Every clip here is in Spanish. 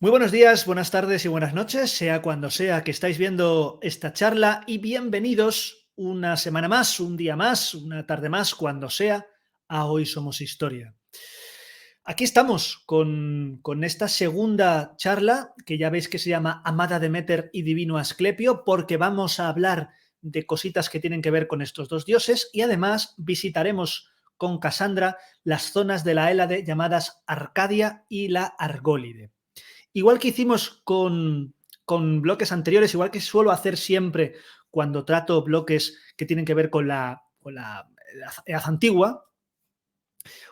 Muy buenos días, buenas tardes y buenas noches, sea cuando sea que estáis viendo esta charla y bienvenidos una semana más, un día más, una tarde más, cuando sea, a Hoy Somos Historia. Aquí estamos con esta segunda charla que ya veis que se llama Amada Demeter y Divino Asclepio, porque vamos a hablar de cositas que tienen que ver con estos dos dioses y además visitaremos con Casandra las zonas de la Hélade llamadas Arcadia y la Argólide. Igual que hicimos con bloques anteriores, igual que suelo hacer siempre cuando trato bloques que tienen que ver con la edad antigua,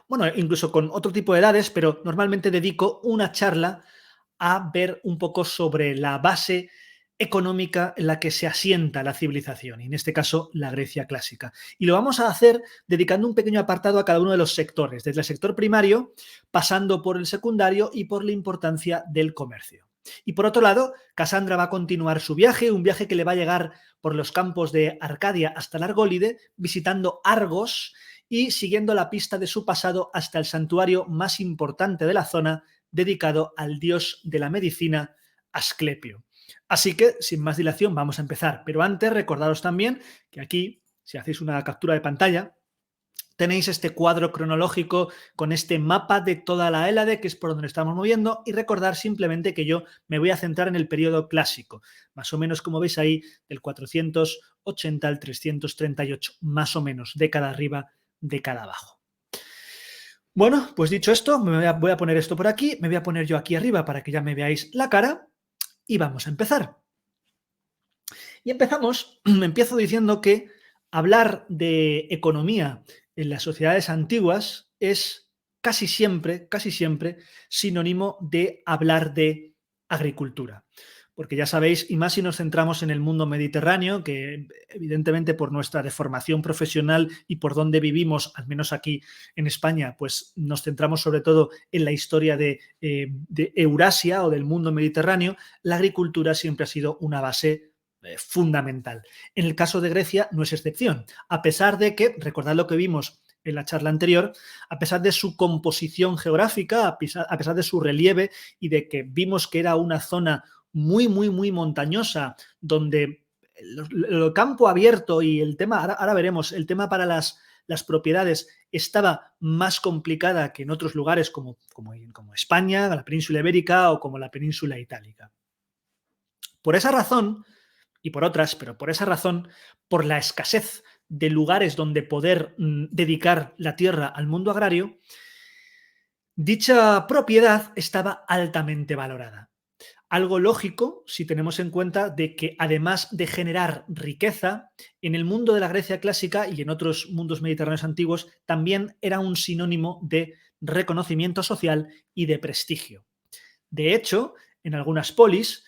bueno, incluso con otro tipo de edades, pero normalmente dedico una charla a ver un poco sobre la base económica en la que se asienta la civilización, y en este caso la Grecia clásica. Y lo vamos a hacer dedicando un pequeño apartado a cada uno de los sectores, desde el sector primario, pasando por el secundario y por la importancia del comercio. Y por otro lado, Casandra va a continuar su viaje, un viaje que le va a llegar por los campos de Arcadia hasta la Argólide, visitando Argos y siguiendo la pista de su pasado hasta el santuario más importante de la zona, dedicado al dios de la medicina, Asclepio. Así que, sin más dilación, vamos a empezar. Pero antes, recordaros también que aquí, si hacéis una captura de pantalla, tenéis este cuadro cronológico con este mapa de toda la Hélade, que es por donde nos estamos moviendo, y recordar simplemente que yo me voy a centrar en el periodo clásico, más o menos como veis ahí, del 480 al 338, más o menos, década arriba, década abajo. Bueno, pues dicho esto, voy a poner esto por aquí, me voy a poner yo aquí arriba para que ya me veáis la cara y vamos a empezar. Y empezamos, empiezo diciendo que hablar de economía en las sociedades antiguas es casi siempre sinónimo de hablar de agricultura. Porque ya sabéis, y más si nos centramos en el mundo mediterráneo, que evidentemente por nuestra deformación profesional y por donde vivimos, al menos aquí en España, pues nos centramos sobre todo en la historia de Eurasia o del mundo mediterráneo, la agricultura siempre ha sido una base fundamental. En el caso de Grecia no es excepción, a pesar de que, recordad lo que vimos en la charla anterior, a pesar de su composición geográfica, a pesar de su relieve y de que vimos que era una zona muy montañosa, donde el campo abierto y el tema, ahora veremos, el tema para las propiedades estaba más complicada que en otros lugares como España, la península ibérica o como la península itálica. Por esa razón, y por otras, pero por esa razón, por la escasez de lugares donde poder dedicar la tierra al mundo agrario, dicha propiedad estaba altamente valorada. Algo lógico si tenemos en cuenta de que además de generar riqueza, en el mundo de la Grecia clásica y en otros mundos mediterráneos antiguos también era un sinónimo de reconocimiento social y de prestigio. De hecho, en algunas polis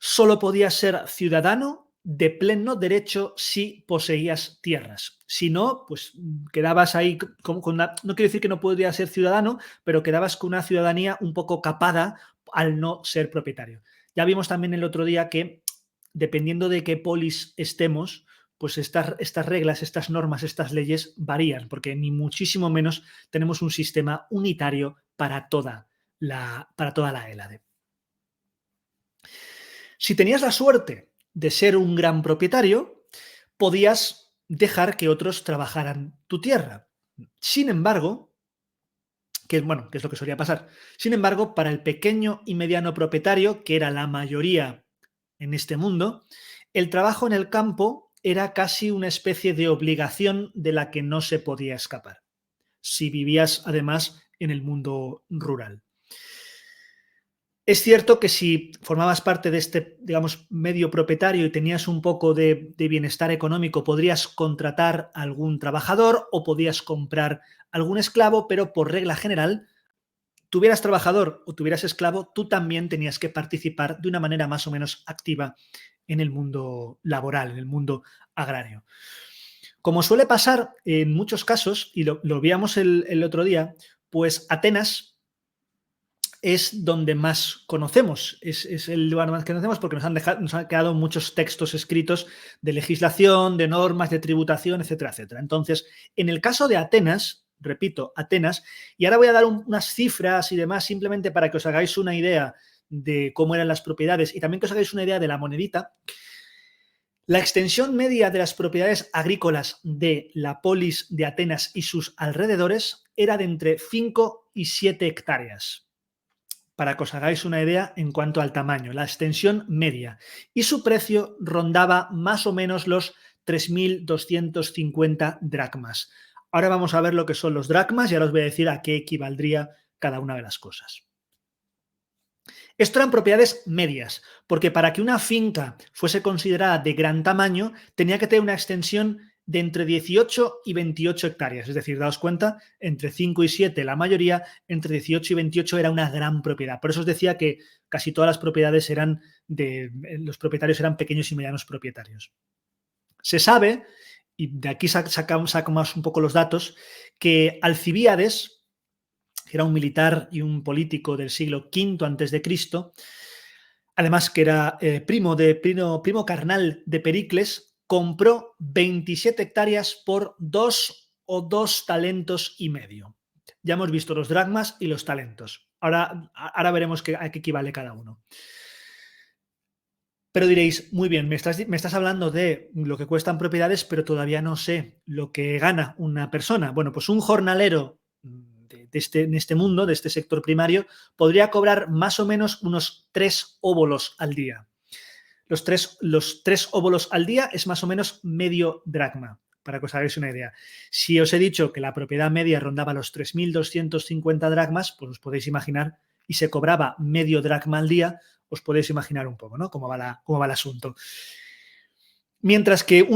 solo podías ser ciudadano de pleno derecho si poseías tierras. Si no, pues quedabas ahí con una, no quiero decir que no podías ser ciudadano, pero quedabas con una ciudadanía un poco capada al no ser propietario. Ya vimos también el otro día que, dependiendo de qué polis estemos, pues estas reglas, estas normas, estas leyes varían, porque ni muchísimo menos tenemos un sistema unitario para toda la Hélade. Si tenías la suerte de ser un gran propietario, podías dejar que otros trabajaran tu tierra. Sin embargo, que es lo que solía pasar. Sin embargo, para el pequeño y mediano propietario, que era la mayoría en este mundo, el trabajo en el campo era casi una especie de obligación de la que no se podía escapar, si vivías además en el mundo rural. Es cierto que si formabas parte de este, digamos, medio propietario y tenías un poco de bienestar económico, podrías contratar a algún trabajador o podías comprar algún esclavo, pero por regla general, tuvieras trabajador o tuvieras esclavo, tú también tenías que participar de una manera más o menos activa en el mundo laboral, en el mundo agrario. Como suele pasar en muchos casos, y lo veíamos el otro día, pues Atenas es donde más conocemos, es el lugar más que conocemos porque nos han quedado muchos textos escritos de legislación, de normas, de tributación, etcétera, etcétera. Entonces, en el caso de Atenas, repito, Atenas, y ahora voy a dar unas cifras y demás simplemente para que os hagáis una idea de cómo eran las propiedades y también que os hagáis una idea de la monedita, la extensión media de las propiedades agrícolas de la polis de Atenas y sus alrededores era de entre 5 y 7 hectáreas, para que os hagáis una idea en cuanto al tamaño, la extensión media. Y su precio rondaba más o menos los 3.250 dracmas. Ahora vamos a ver lo que son los dracmas y ahora os voy a decir a qué equivaldría cada una de las cosas. Esto eran propiedades medias, porque para que una finca fuese considerada de gran tamaño tenía que tener una extensión de entre 18 y 28 hectáreas. Es decir, daos cuenta, entre 5 y 7 la mayoría, entre 18 y 28 era una gran propiedad. Por eso os decía que casi todas las propiedades eran los propietarios eran pequeños y medianos propietarios. Se sabe, y de aquí sacamos un poco los datos, que Alcibíades, que era un militar y un político del siglo V a.C., además que era primo carnal de Pericles, compró 27 hectáreas por 2 talentos y medio. Ya hemos visto los dracmas y los talentos. Ahora veremos a qué equivale cada uno. Pero diréis, muy bien, me estás hablando de lo que cuestan propiedades, pero todavía no sé lo que gana una persona. Bueno, pues un jornalero en este mundo, de este sector primario, podría cobrar más o menos unos 3 óbolos al día. Los tres óbolos al día es más o menos medio dracma, para que os hagáis una idea. Si os he dicho que la propiedad media rondaba los 3.250 dracmas, pues os podéis imaginar, y se cobraba medio dracma al día, os podéis imaginar un poco, ¿no? Cómo va el asunto. Mientras que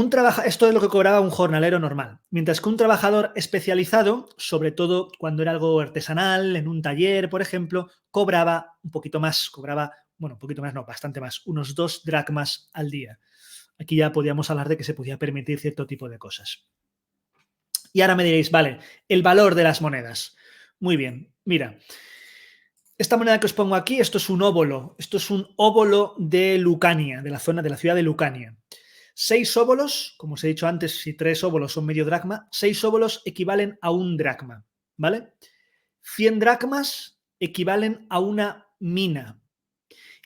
esto es lo que cobraba un jornalero normal. Mientras que un trabajador especializado, sobre todo cuando era algo artesanal, en un taller, por ejemplo, cobraba un poquito más, un poquito más, no, bastante más, unos 2 dracmas al día. Aquí ya podíamos hablar de que se podía permitir cierto tipo de cosas. Y ahora me diréis, vale, el valor de las monedas. Muy bien, mira, esta moneda que os pongo aquí, esto es un óbolo. Esto es un óbolo de Lucania, de la ciudad de Lucania. 6 óbolos, como os he dicho antes, si 3 óbolos son medio dracma, 6 óbolos equivalen a 1 dracma, ¿vale? 100 dracmas equivalen a una mina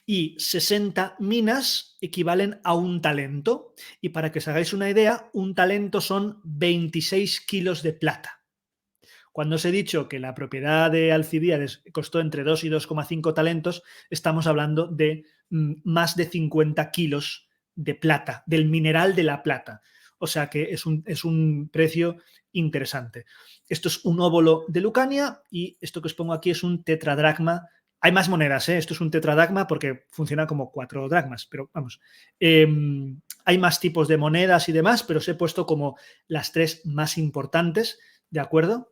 y 60 minas equivalen a un talento. Y para que os hagáis una idea, un talento son 26 kilos de plata. Cuando os he dicho que la propiedad de Alcibíades costó entre 2 y 2,5 talentos, estamos hablando de más de 50 kilos de plata, del mineral de la plata. O sea que es un precio interesante. Esto es un óbolo de Lucania y esto que os pongo aquí es un tetradracma. Hay más monedas, ¿eh? Esto es un tetradracma porque funciona como 4 dracmas, pero vamos. Hay más tipos de monedas y demás, pero os he puesto como las 3 más importantes, ¿de acuerdo?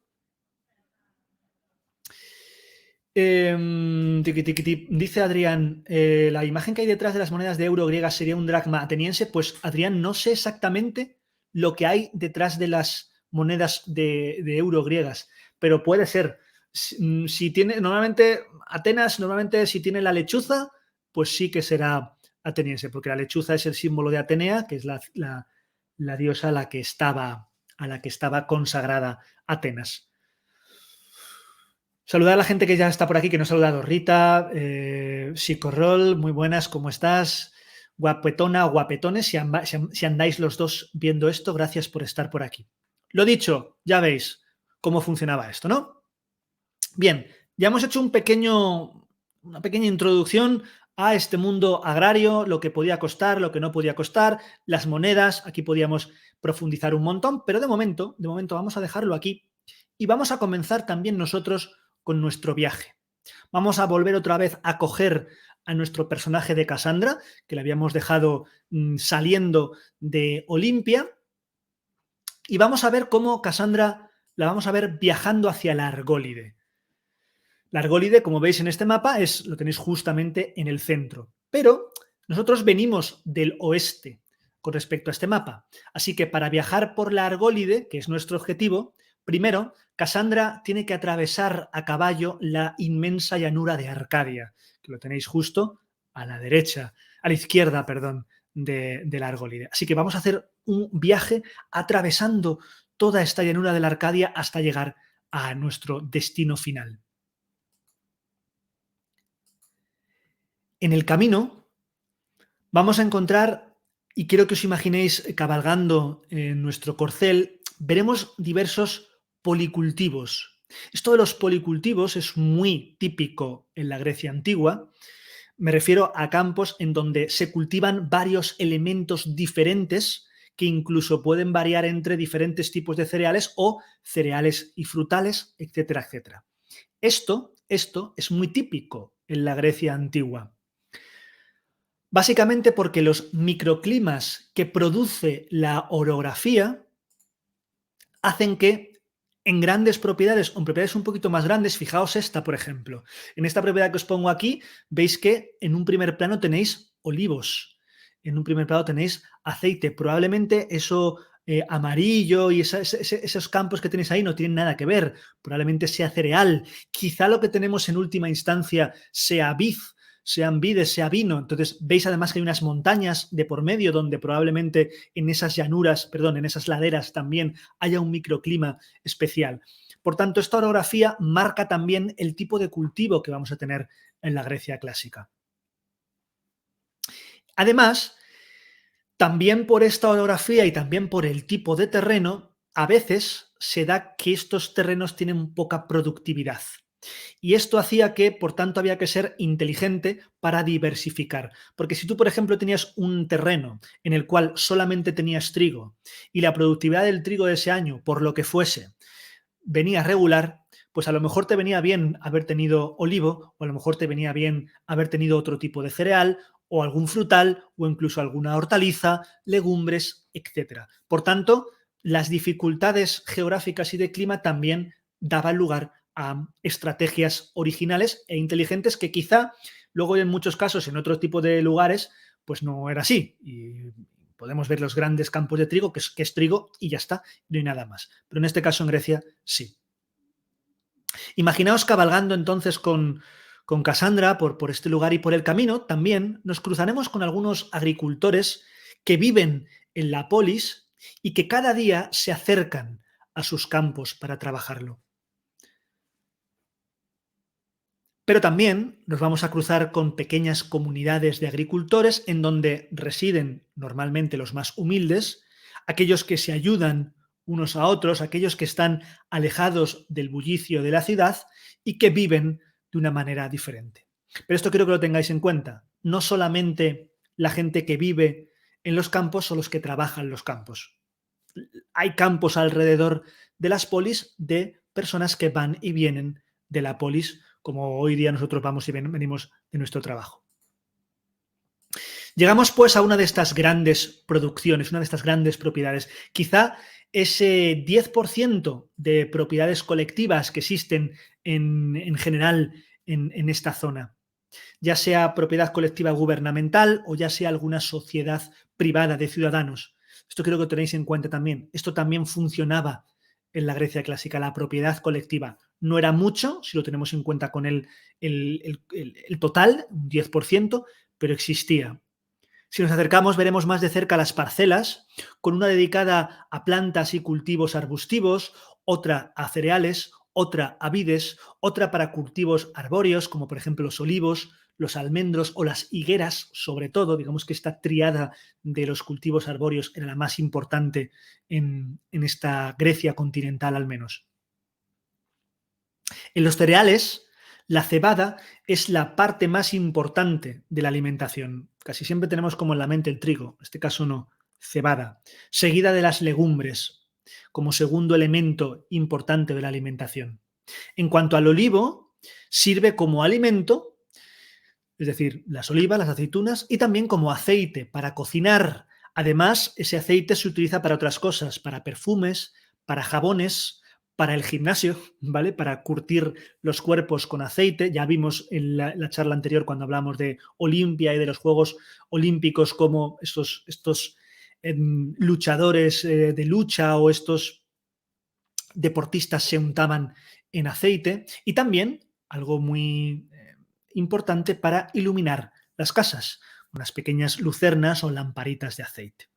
Dice Adrián, la imagen que hay detrás de las monedas de euro griegas sería un dracma ateniense. Pues Adrián, no sé exactamente lo que hay detrás de las monedas de euro griegas, pero puede ser. Si tiene, normalmente, Atenas, normalmente si tiene la lechuza, pues sí que será ateniense, porque la lechuza es el símbolo de Atenea, que es la diosa a la que estaba consagrada Atenas. Saludar a la gente que ya está por aquí, que no he saludado. Rita, Psicorrol, muy buenas, ¿cómo estás? Guapetona, guapetones, si andáis los dos viendo esto, gracias por estar por aquí. Lo dicho, ya veis cómo funcionaba esto, ¿no? Bien, ya hemos hecho una pequeña introducción a este mundo agrario, lo que podía costar, lo que no podía costar, las monedas, aquí podíamos profundizar un montón, pero de momento vamos a dejarlo aquí y vamos a comenzar también nosotros con nuestro viaje. Vamos a volver otra vez a coger a nuestro personaje de Casandra, que le habíamos dejado saliendo de Olimpia, y vamos a ver cómo Casandra la vamos a ver viajando hacia la Argólide. La Argólide, como veis en este mapa, lo tenéis justamente en el centro. Pero nosotros venimos del oeste con respecto a este mapa. Así que para viajar por la Argólide, que es nuestro objetivo, primero, Casandra tiene que atravesar a caballo la inmensa llanura de Arcadia, que lo tenéis justo a la derecha, a la izquierda, perdón, de la Argólide. Así que vamos a hacer un viaje atravesando toda esta llanura de la Arcadia hasta llegar a nuestro destino final. En el camino vamos a encontrar, y quiero que os imaginéis cabalgando en nuestro corcel, veremos diversos policultivos. Esto de los policultivos es muy típico en la Grecia antigua. Me refiero a campos en donde se cultivan varios elementos diferentes que incluso pueden variar entre diferentes tipos de cereales o cereales y frutales, etcétera, etcétera. Esto es muy típico en la Grecia antigua. Básicamente porque los microclimas que produce la orografía hacen que en grandes propiedades o en propiedades un poquito más grandes, fijaos esta, por ejemplo. En esta propiedad que os pongo aquí, veis que en un primer plano tenéis olivos, en un primer plano tenéis aceite. Probablemente eso amarillo y esos campos que tenéis ahí no tienen nada que ver. Probablemente sea cereal. Quizá lo que tenemos en última instancia sea vid, sean vides, sea vino. Entonces, veis además que hay unas montañas de por medio donde probablemente en esas llanuras, perdón, en esas laderas también haya un microclima especial. Por tanto, esta orografía marca también el tipo de cultivo que vamos a tener en la Grecia clásica. Además, también por esta orografía y también por el tipo de terreno, a veces se da que estos terrenos tienen poca productividad. Y esto hacía que, por tanto, había que ser inteligente para diversificar. Porque si tú, por ejemplo, tenías un terreno en el cual solamente tenías trigo y la productividad del trigo de ese año, por lo que fuese, venía regular, pues a lo mejor te venía bien haber tenido olivo, o a lo mejor te venía bien haber tenido otro tipo de cereal, o algún frutal, o incluso alguna hortaliza, legumbres, etcétera. Por tanto, las dificultades geográficas y de clima también daban lugar a estrategias originales e inteligentes que quizá luego en muchos casos en otro tipo de lugares pues no era así. Y podemos ver los grandes campos de trigo, que es trigo y ya está, no hay nada más. Pero en este caso en Grecia sí. Imaginaos cabalgando entonces con Cassandra por este lugar y por el camino también nos cruzaremos con algunos agricultores que viven en la polis y que cada día se acercan a sus campos para trabajarlo. Pero también nos vamos a cruzar con pequeñas comunidades de agricultores en donde residen normalmente los más humildes, aquellos que se ayudan unos a otros, aquellos que están alejados del bullicio de la ciudad y que viven de una manera diferente. Pero esto quiero que lo tengáis en cuenta. No solamente la gente que vive en los campos son los que trabajan en los campos. Hay campos alrededor de las polis de personas que van y vienen de la polis, como hoy día nosotros vamos y venimos de nuestro trabajo. Llegamos pues a una de estas grandes producciones, una de estas grandes propiedades. Quizá ese 10% de propiedades colectivas que existen en general en esta zona, ya sea propiedad colectiva gubernamental o ya sea alguna sociedad privada de ciudadanos. Esto creo que lo tenéis en cuenta también. Esto también funcionaba en la Grecia clásica, la propiedad colectiva. No era mucho, si lo tenemos en cuenta con el total, un 10%, pero existía. Si nos acercamos veremos más de cerca las parcelas, con una dedicada a plantas y cultivos arbustivos, otra a cereales, otra a vides, otra para cultivos arbóreos, como por ejemplo los olivos, los almendros o las higueras, sobre todo, digamos que esta triada de los cultivos arbóreos era la más importante en esta Grecia continental al menos. En los cereales, la cebada es la parte más importante de la alimentación. Casi siempre tenemos como en la mente el trigo, en este caso no, cebada, seguida de las legumbres, como segundo elemento importante de la alimentación. En cuanto al olivo, sirve como alimento, es decir, las olivas, las aceitunas, y también como aceite para cocinar. Además, ese aceite se utiliza para otras cosas, para perfumes, para jabones, para el gimnasio, ¿vale? Para curtir los cuerpos con aceite. Ya vimos en la charla anterior cuando hablamos de Olimpia y de los Juegos Olímpicos como estos luchadores de lucha o estos deportistas se untaban en aceite. Y también algo muy importante para iluminar las casas, unas pequeñas lucernas o lamparitas de aceite.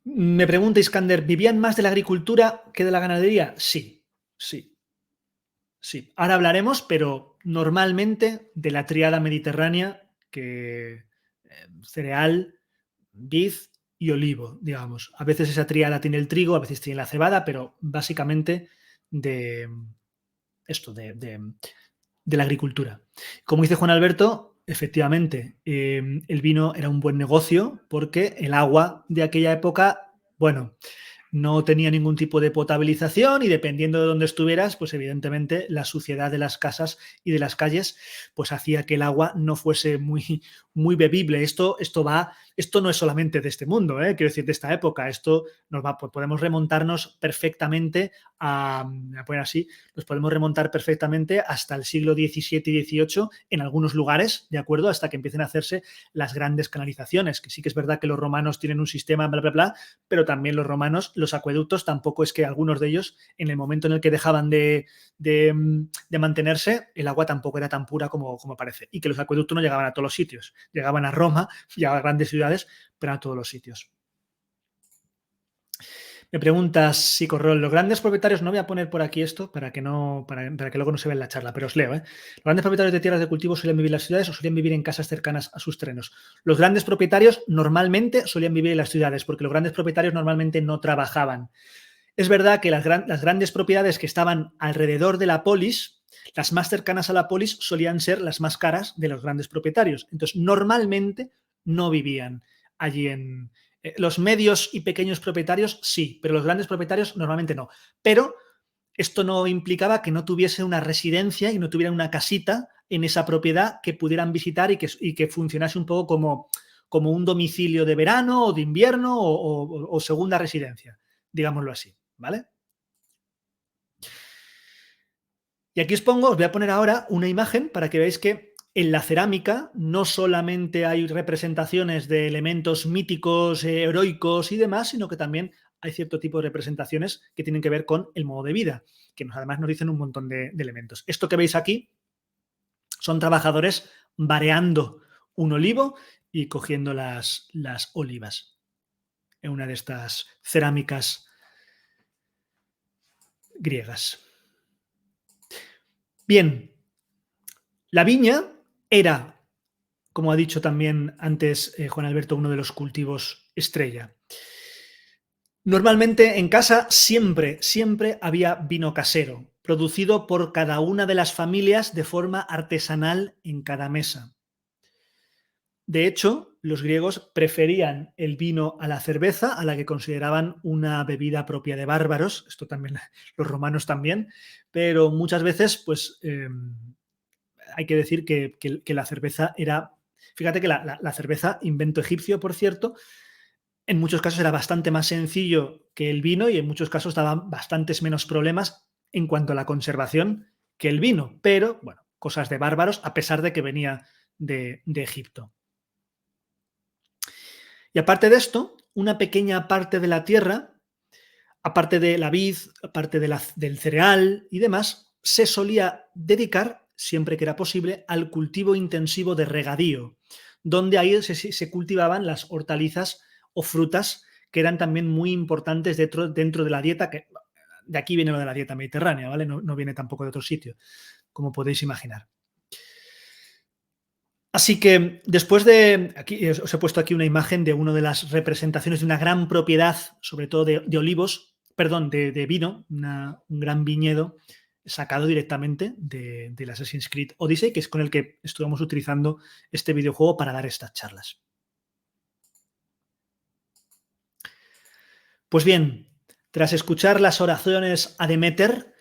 Me pregunta Iskander, ¿vivían más de la agricultura que de la ganadería? Sí, sí. Sí, ahora hablaremos, pero normalmente de la tríada mediterránea que cereal, vid y olivo, digamos. A veces esa tríada tiene el trigo, a veces tiene la cebada, pero básicamente de esto, de la agricultura. Como dice Juan Alberto, efectivamente, el vino era un buen negocio porque el agua de aquella época, bueno, no tenía ningún tipo de potabilización y dependiendo de dónde estuvieras, pues evidentemente la suciedad de las casas y de las calles pues hacía que el agua no fuese muy bebible. Esto no es solamente de este mundo, quiero decir, de esta época. Esto podemos remontarnos perfectamente a poner así, nos podemos remontar perfectamente hasta el siglo XVII y XVIII en algunos lugares, ¿de acuerdo? Hasta que empiecen a hacerse las grandes canalizaciones, que sí que es verdad que los romanos tienen un sistema, bla, bla, bla, pero también los romanos, los acueductos, tampoco es que algunos de ellos, en el momento en el que dejaban de mantenerse, el agua tampoco era tan pura como parece. Y que los acueductos no llegaban a todos los sitios. Llegaban a Roma y a grandes ciudades, pero a todos los sitios. Me preguntas, si Corrol, los grandes propietarios, no voy a poner por aquí esto para que luego no se vea en la charla, pero os leo. Los grandes propietarios de tierras de cultivo solían vivir en las ciudades o solían vivir en casas cercanas a sus terrenos. Los grandes propietarios normalmente solían vivir en las ciudades porque los grandes propietarios normalmente no trabajaban. Es verdad que las grandes propiedades que estaban alrededor de la polis, las más cercanas a la polis, solían ser las más caras de los grandes propietarios. Entonces, normalmente no vivían allí en... los medios y pequeños propietarios sí, pero los grandes propietarios normalmente no. Pero esto no implicaba que no tuviese una residencia y no tuviera una casita en esa propiedad que pudieran visitar y que funcionase un poco como un domicilio de verano o de invierno o segunda residencia, digámoslo así, ¿vale? Y aquí os voy a poner ahora una imagen para que veáis que en la cerámica no solamente hay representaciones de elementos míticos, heroicos y demás, sino que también hay cierto tipo de representaciones que tienen que ver con el modo de vida, que además nos dicen un montón de elementos. Esto que veis aquí son trabajadores vareando un olivo y cogiendo las olivas en una de estas cerámicas griegas. Bien, la viña era, como ha dicho también antes Juan Alberto, uno de los cultivos estrella. Normalmente en casa siempre había vino casero, producido por cada una de las familias de forma artesanal en cada mesa. De hecho, los griegos preferían el vino a la cerveza, a la que consideraban una bebida propia de bárbaros, esto también los romanos también, pero muchas veces pues hay que decir que la cerveza era, fíjate que la cerveza, invento egipcio, por cierto, en muchos casos era bastante más sencillo que el vino y en muchos casos daba bastantes menos problemas en cuanto a la conservación que el vino, pero bueno, cosas de bárbaros a pesar de que venía de Egipto. Y aparte de esto, una pequeña parte de la tierra, aparte de la vid, aparte del cereal y demás, se solía dedicar, siempre que era posible, al cultivo intensivo de regadío, donde ahí se cultivaban las hortalizas o frutas que eran también muy importantes dentro de la dieta, que de aquí viene lo de la dieta mediterránea, ¿vale? No viene tampoco de otro sitio, como podéis imaginar. Así que después de, aquí os he puesto aquí una imagen de una de las representaciones de una gran propiedad, sobre todo de olivos, perdón, de vino, un gran viñedo sacado directamente del Assassin's Creed Odyssey, que es con el que estuvimos utilizando este videojuego para dar estas charlas. Pues bien, tras escuchar las oraciones a Deméter,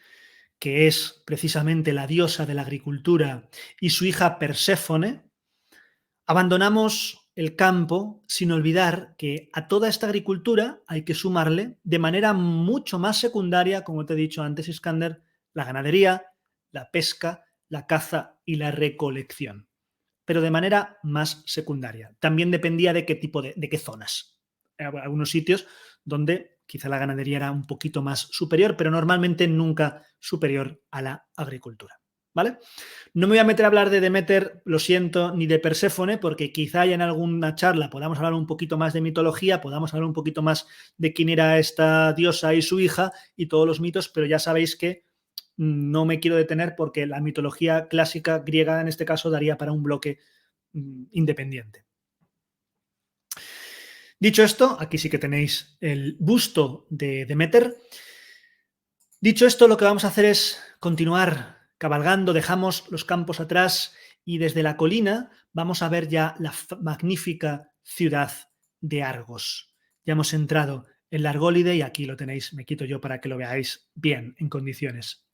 que es precisamente la diosa de la agricultura, y su hija Perséfone, abandonamos el campo sin olvidar que a toda esta agricultura hay que sumarle de manera mucho más secundaria, como te he dicho antes, Iskander, la ganadería, la pesca, la caza y la recolección, pero de manera más secundaria. También dependía de qué tipo de qué zonas. Algunos sitios donde quizá la ganadería era un poquito más superior, pero normalmente nunca superior a la agricultura. ¿Vale? No me voy a meter a hablar de Deméter, lo siento, ni de Perséfone, porque quizá ya en alguna charla podamos hablar un poquito más de mitología, podamos hablar un poquito más de quién era esta diosa y su hija y todos los mitos, pero ya sabéis que no me quiero detener porque la mitología clásica griega en este caso daría para un bloque independiente. Dicho esto, aquí sí que tenéis el busto de Demeter. Dicho esto, lo que vamos a hacer es continuar cabalgando, dejamos los campos atrás y desde la colina vamos a ver ya la magnífica ciudad de Argos. Ya hemos entrado en la Argólide y aquí lo tenéis, me quito yo para que lo veáis bien, en condiciones.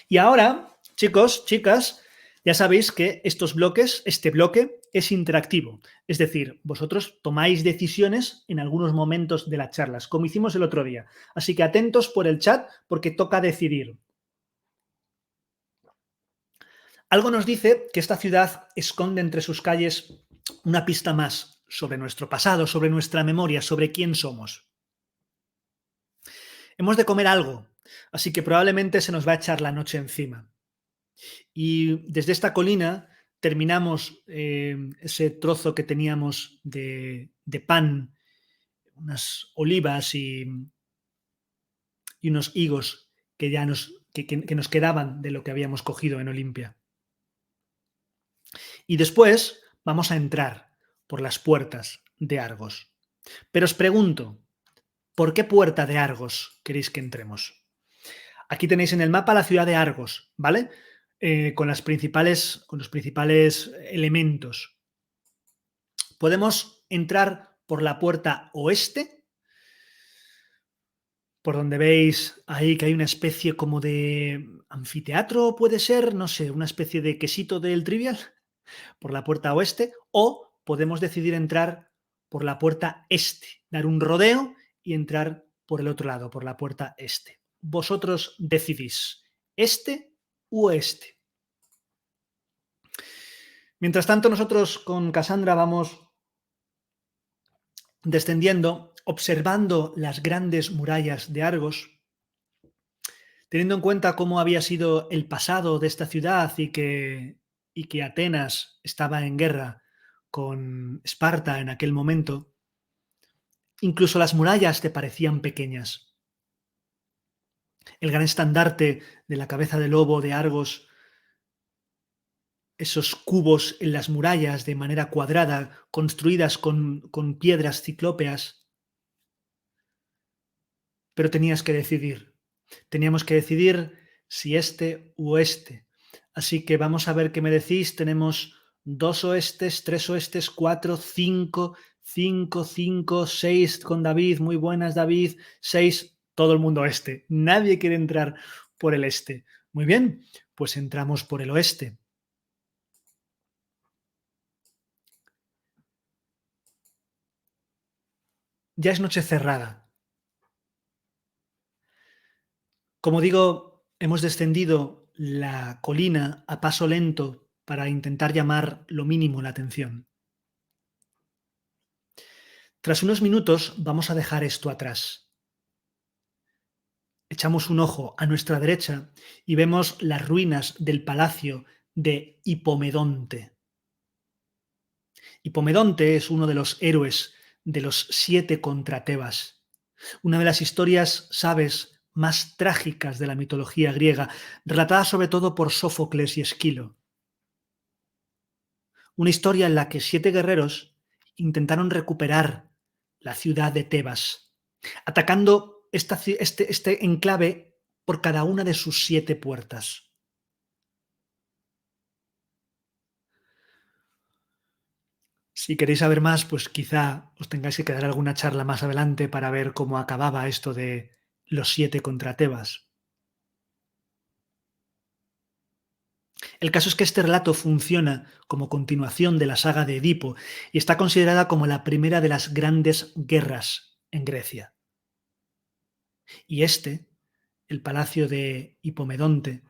Y ahora, chicos, chicas, ya sabéis que estos bloques, este bloque es interactivo. Es decir, vosotros tomáis decisiones en algunos momentos de las charlas, como hicimos el otro día. Así que atentos por el chat porque toca decidir. Algo nos dice que esta ciudad esconde entre sus calles una pista más sobre nuestro pasado, sobre nuestra memoria, sobre quién somos. Hemos de comer algo, así que probablemente se nos va a echar la noche encima. Y desde esta colina terminamos ese trozo que teníamos de pan, unas olivas y unos higos que ya que nos quedaban de lo que habíamos cogido en Olimpia. Y después vamos a entrar por las puertas de Argos. Pero os pregunto, ¿por qué puerta de Argos queréis que entremos? Aquí tenéis en el mapa la ciudad de Argos, ¿vale? Con los principales elementos. Podemos entrar por la puerta oeste, por donde veis ahí que hay una especie como de anfiteatro, puede ser, no sé, una especie de quesito del Trivial, por la puerta oeste, o podemos decidir entrar por la puerta este, dar un rodeo y entrar por el otro lado, por la puerta este. Vosotros decidís, este u oeste. Mientras tanto, nosotros con Cassandra vamos descendiendo, observando las grandes murallas de Argos, teniendo en cuenta cómo había sido el pasado de esta ciudad y que Atenas estaba en guerra con Esparta en aquel momento, incluso las murallas te parecían pequeñas. El gran estandarte de la cabeza de lobo de Argos, esos cubos en las murallas de manera cuadrada, construidas con piedras ciclópeas, pero tenías que decidir. Teníamos que decidir si este u oeste. Así que vamos a ver qué me decís. Tenemos 2 oestes, 3 oestes, 4, 5, 5, 5, 6 con David. Muy buenas, David. 6, todo el mundo oeste. Nadie quiere entrar por el este. Muy bien, pues entramos por el oeste. Ya es noche cerrada. Como digo, hemos descendido la colina a paso lento para intentar llamar lo mínimo la atención. Tras unos minutos vamos a dejar esto atrás. Echamos un ojo a nuestra derecha y vemos las ruinas del palacio de Hipomedonte. Hipomedonte es uno de los héroes de los 7 contra Tebas, una de las historias, sabes, más trágicas de la mitología griega, relatada sobre todo por Sófocles y Esquilo. Una historia en la que 7 guerreros intentaron recuperar la ciudad de Tebas, atacando este enclave por cada una de sus 7 puertas. Si queréis saber más, pues quizá os tengáis que quedar alguna charla más adelante para ver cómo acababa esto de los 7 contra Tebas. El caso es que este relato funciona como continuación de la saga de Edipo y está considerada como la primera de las grandes guerras en Grecia. Y el palacio de Hipomedonte,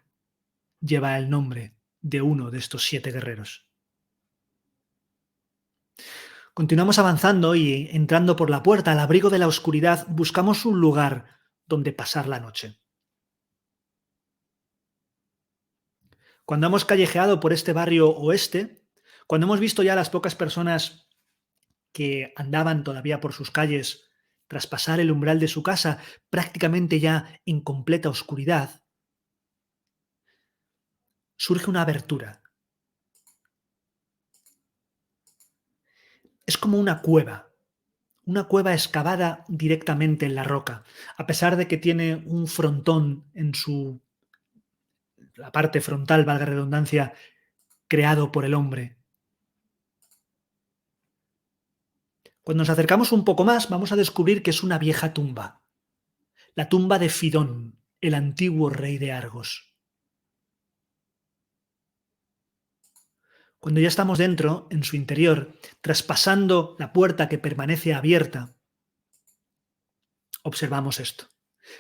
lleva el nombre de uno de estos 7 guerreros. Continuamos avanzando y entrando por la puerta al abrigo de la oscuridad buscamos un lugar donde pasar la noche. Cuando hemos callejeado por este barrio oeste, cuando hemos visto ya las pocas personas que andaban todavía por sus calles tras pasar el umbral de su casa prácticamente ya en completa oscuridad, surge una abertura. Es como una cueva excavada directamente en la roca, a pesar de que tiene un frontón en la parte frontal, valga la redundancia, creado por el hombre. Cuando nos acercamos un poco más, vamos a descubrir que es una vieja tumba, la tumba de Fidón, el antiguo rey de Argos. Cuando ya estamos dentro, en su interior, traspasando la puerta que permanece abierta, observamos esto.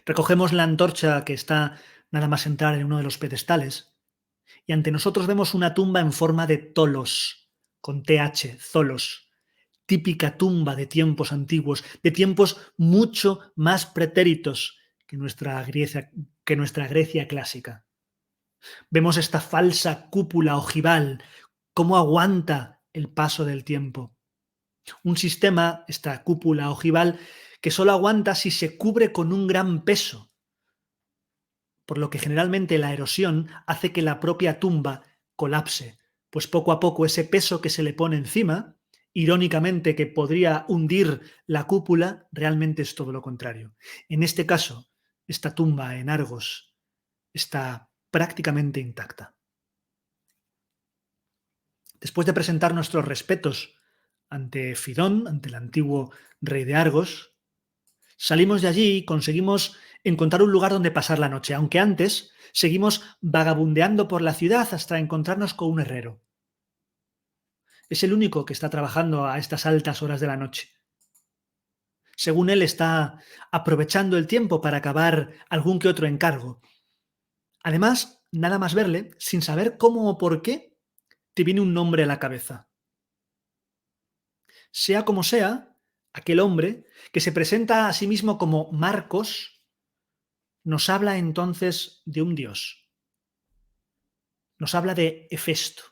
Recogemos la antorcha que está nada más entrar en uno de los pedestales y ante nosotros vemos una tumba en forma de tolos, con TH, zolos, típica tumba de tiempos antiguos, de tiempos mucho más pretéritos que nuestra Grecia clásica. Vemos esta falsa cúpula ojival, cómo aguanta el paso del tiempo. Un sistema, esta cúpula ojival, que solo aguanta si se cubre con un gran peso, por lo que generalmente la erosión hace que la propia tumba colapse, pues poco a poco ese peso que se le pone encima, irónicamente que podría hundir la cúpula, realmente es todo lo contrario. En este caso, esta tumba en Argos está prácticamente intacta. Después de presentar nuestros respetos ante Fidón, ante el antiguo rey de Argos, salimos de allí y conseguimos encontrar un lugar donde pasar la noche, aunque antes seguimos vagabundeando por la ciudad hasta encontrarnos con un herrero. Es el único que está trabajando a estas altas horas de la noche. Según él, está aprovechando el tiempo para acabar algún que otro encargo. Además, nada más verle, sin saber cómo o por qué, te viene un nombre a la cabeza. Sea como sea, aquel hombre, que se presenta a sí mismo como Marcos, nos habla entonces de un dios. Nos habla de Hefesto.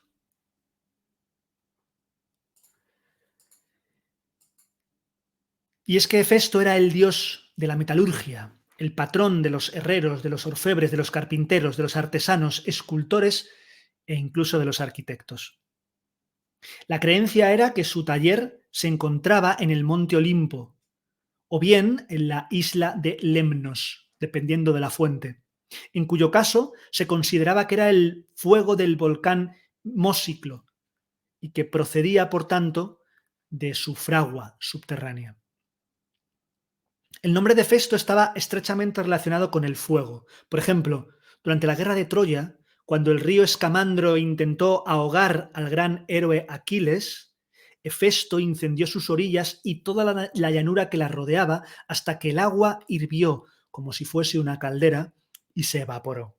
Y es que Hefesto era el dios de la metalurgia, el patrón de los herreros, de los orfebres, de los carpinteros, de los artesanos, escultores e incluso de los arquitectos. La creencia era que su taller se encontraba en el monte Olimpo o bien en la isla de Lemnos, dependiendo de la fuente, en cuyo caso se consideraba que era el fuego del volcán Mósiclo y que procedía, por tanto, de su fragua subterránea. El nombre de Festo estaba estrechamente relacionado con el fuego. Por ejemplo, durante la guerra de Troya, cuando el río Escamandro intentó ahogar al gran héroe Aquiles, Hefesto incendió sus orillas y toda la llanura que la rodeaba hasta que el agua hirvió como si fuese una caldera y se evaporó.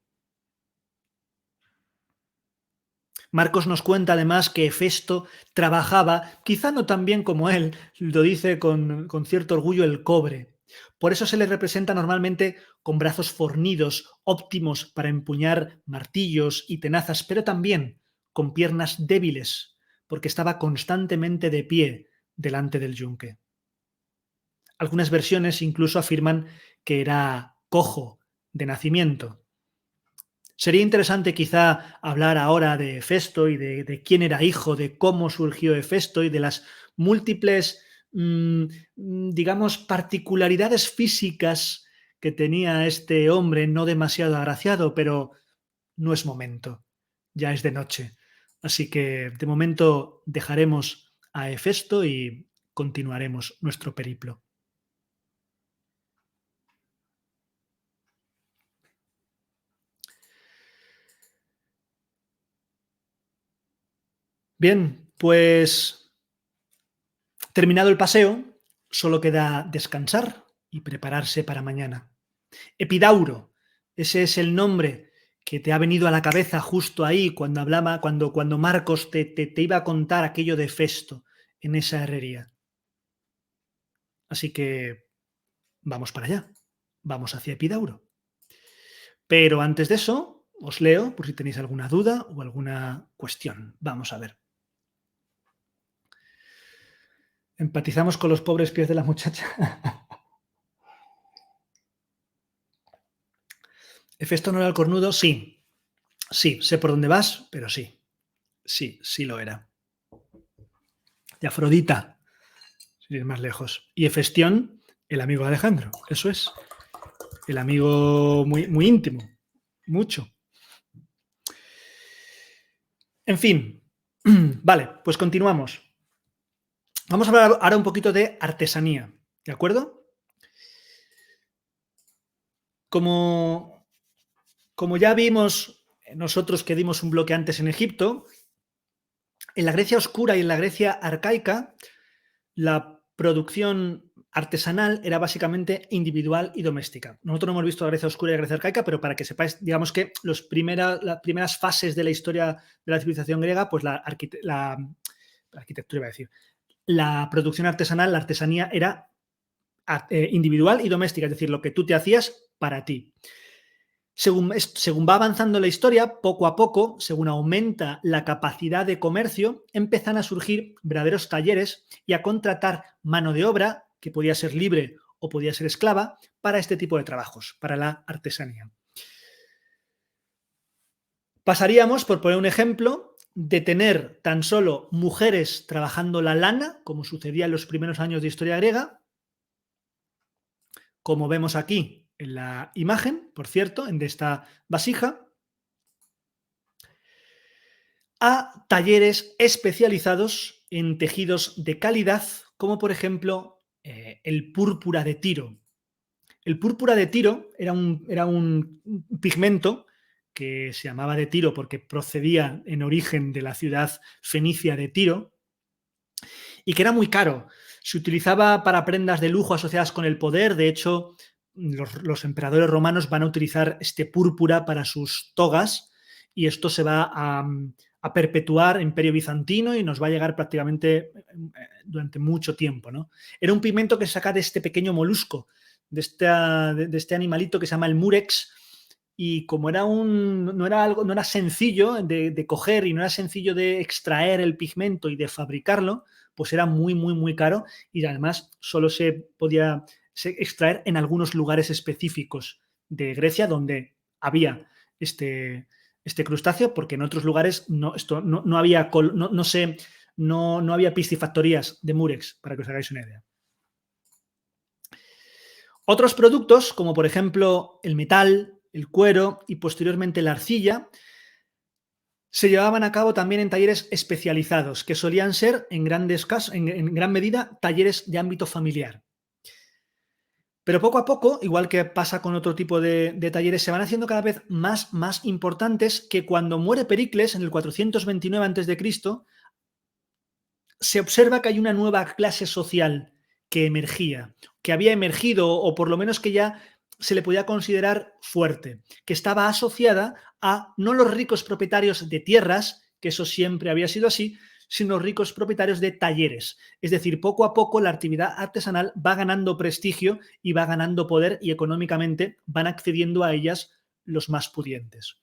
Marcos nos cuenta además que Hefesto trabajaba, quizá no tan bien como él, lo dice con cierto orgullo, el cobre. Por eso se le representa normalmente con brazos fornidos, óptimos para empuñar martillos y tenazas, pero también con piernas débiles, porque estaba constantemente de pie delante del yunque. Algunas versiones incluso afirman que era cojo de nacimiento. Sería interesante quizá hablar ahora de Hefesto y de quién era hijo, de cómo surgió Hefesto y de las múltiples, digamos, particularidades físicas que tenía este hombre, no demasiado agraciado, pero no es momento, ya es de noche. Así que de momento dejaremos a Hefesto y continuaremos nuestro periplo. Bien, pues terminado el paseo, solo queda descansar y prepararse para mañana. Epidauro, ese es el nombre que te ha venido a la cabeza justo ahí cuando hablaba, cuando Marcos te iba a contar aquello de Festo en esa herrería. Así que vamos para allá, vamos hacia Epidauro. Pero antes de eso, os leo por si tenéis alguna duda o alguna cuestión. Vamos a ver. Empatizamos con los pobres pies de la muchacha. ¿Hefesto no era el cornudo? Sí. Sí, sé por dónde vas, pero sí, sí lo era. De Afrodita, sin ir más lejos. Y Hefestión, el amigo de Alejandro, eso es. El amigo muy, muy íntimo, mucho. En fin, vale, pues continuamos. Vamos a hablar ahora un poquito de artesanía, ¿de acuerdo? Como, como ya vimos nosotros que dimos un bloque antes en Egipto, en la Grecia oscura y en la Grecia arcaica, la producción artesanal era básicamente individual y doméstica. Nosotros no hemos visto la Grecia oscura y la Grecia arcaica, pero para que sepáis, digamos que las primeras fases de la historia de la civilización griega, pues la arquitectura iba a decir, la producción artesanal, la artesanía era individual y doméstica, es decir, lo que tú te hacías para ti. Según va avanzando la historia, poco a poco, según aumenta la capacidad de comercio, empiezan a surgir verdaderos talleres y a contratar mano de obra, que podía ser libre o podía ser esclava, para este tipo de trabajos, para la artesanía. Pasaríamos, por poner un ejemplo, de tener tan solo mujeres trabajando la lana, como sucedía en los primeros años de historia griega, como vemos aquí en la imagen, por cierto, en esta vasija, a talleres especializados en tejidos de calidad, como por ejemplo el púrpura de Tiro. El púrpura de Tiro era un pigmento que se llamaba de Tiro porque procedía en origen de la ciudad fenicia de Tiro y que era muy caro. Se utilizaba para prendas de lujo asociadas con el poder. De hecho, los emperadores romanos van a utilizar este púrpura para sus togas y esto se va a perpetuar Imperio Bizantino y nos va a llegar prácticamente durante mucho tiempo, ¿no? Era un pigmento que se saca de este pequeño molusco, de este animalito que se llama el murex, y como no era sencillo de coger y no era sencillo de extraer el pigmento y de fabricarlo, pues era muy, muy, muy caro y además solo se podía extraer en algunos lugares específicos de Grecia donde había este crustáceo, porque en otros lugares no había, no había piscifactorías de murex, para que os hagáis una idea. Otros productos, como por ejemplo el metal, el cuero y posteriormente la arcilla, se llevaban a cabo también en talleres especializados, que solían ser en gran medida talleres de ámbito familiar. Pero poco a poco, igual que pasa con otro tipo de talleres, se van haciendo cada vez más importantes, que cuando muere Pericles en el 429 a.C., se observa que hay una nueva clase social que emergía, que había emergido o por lo menos que ya se le podía considerar fuerte, que estaba asociada a no los ricos propietarios de tierras, que eso siempre había sido así, sino ricos propietarios de talleres. Es decir, poco a poco la actividad artesanal va ganando prestigio y va ganando poder y económicamente van accediendo a ellas los más pudientes.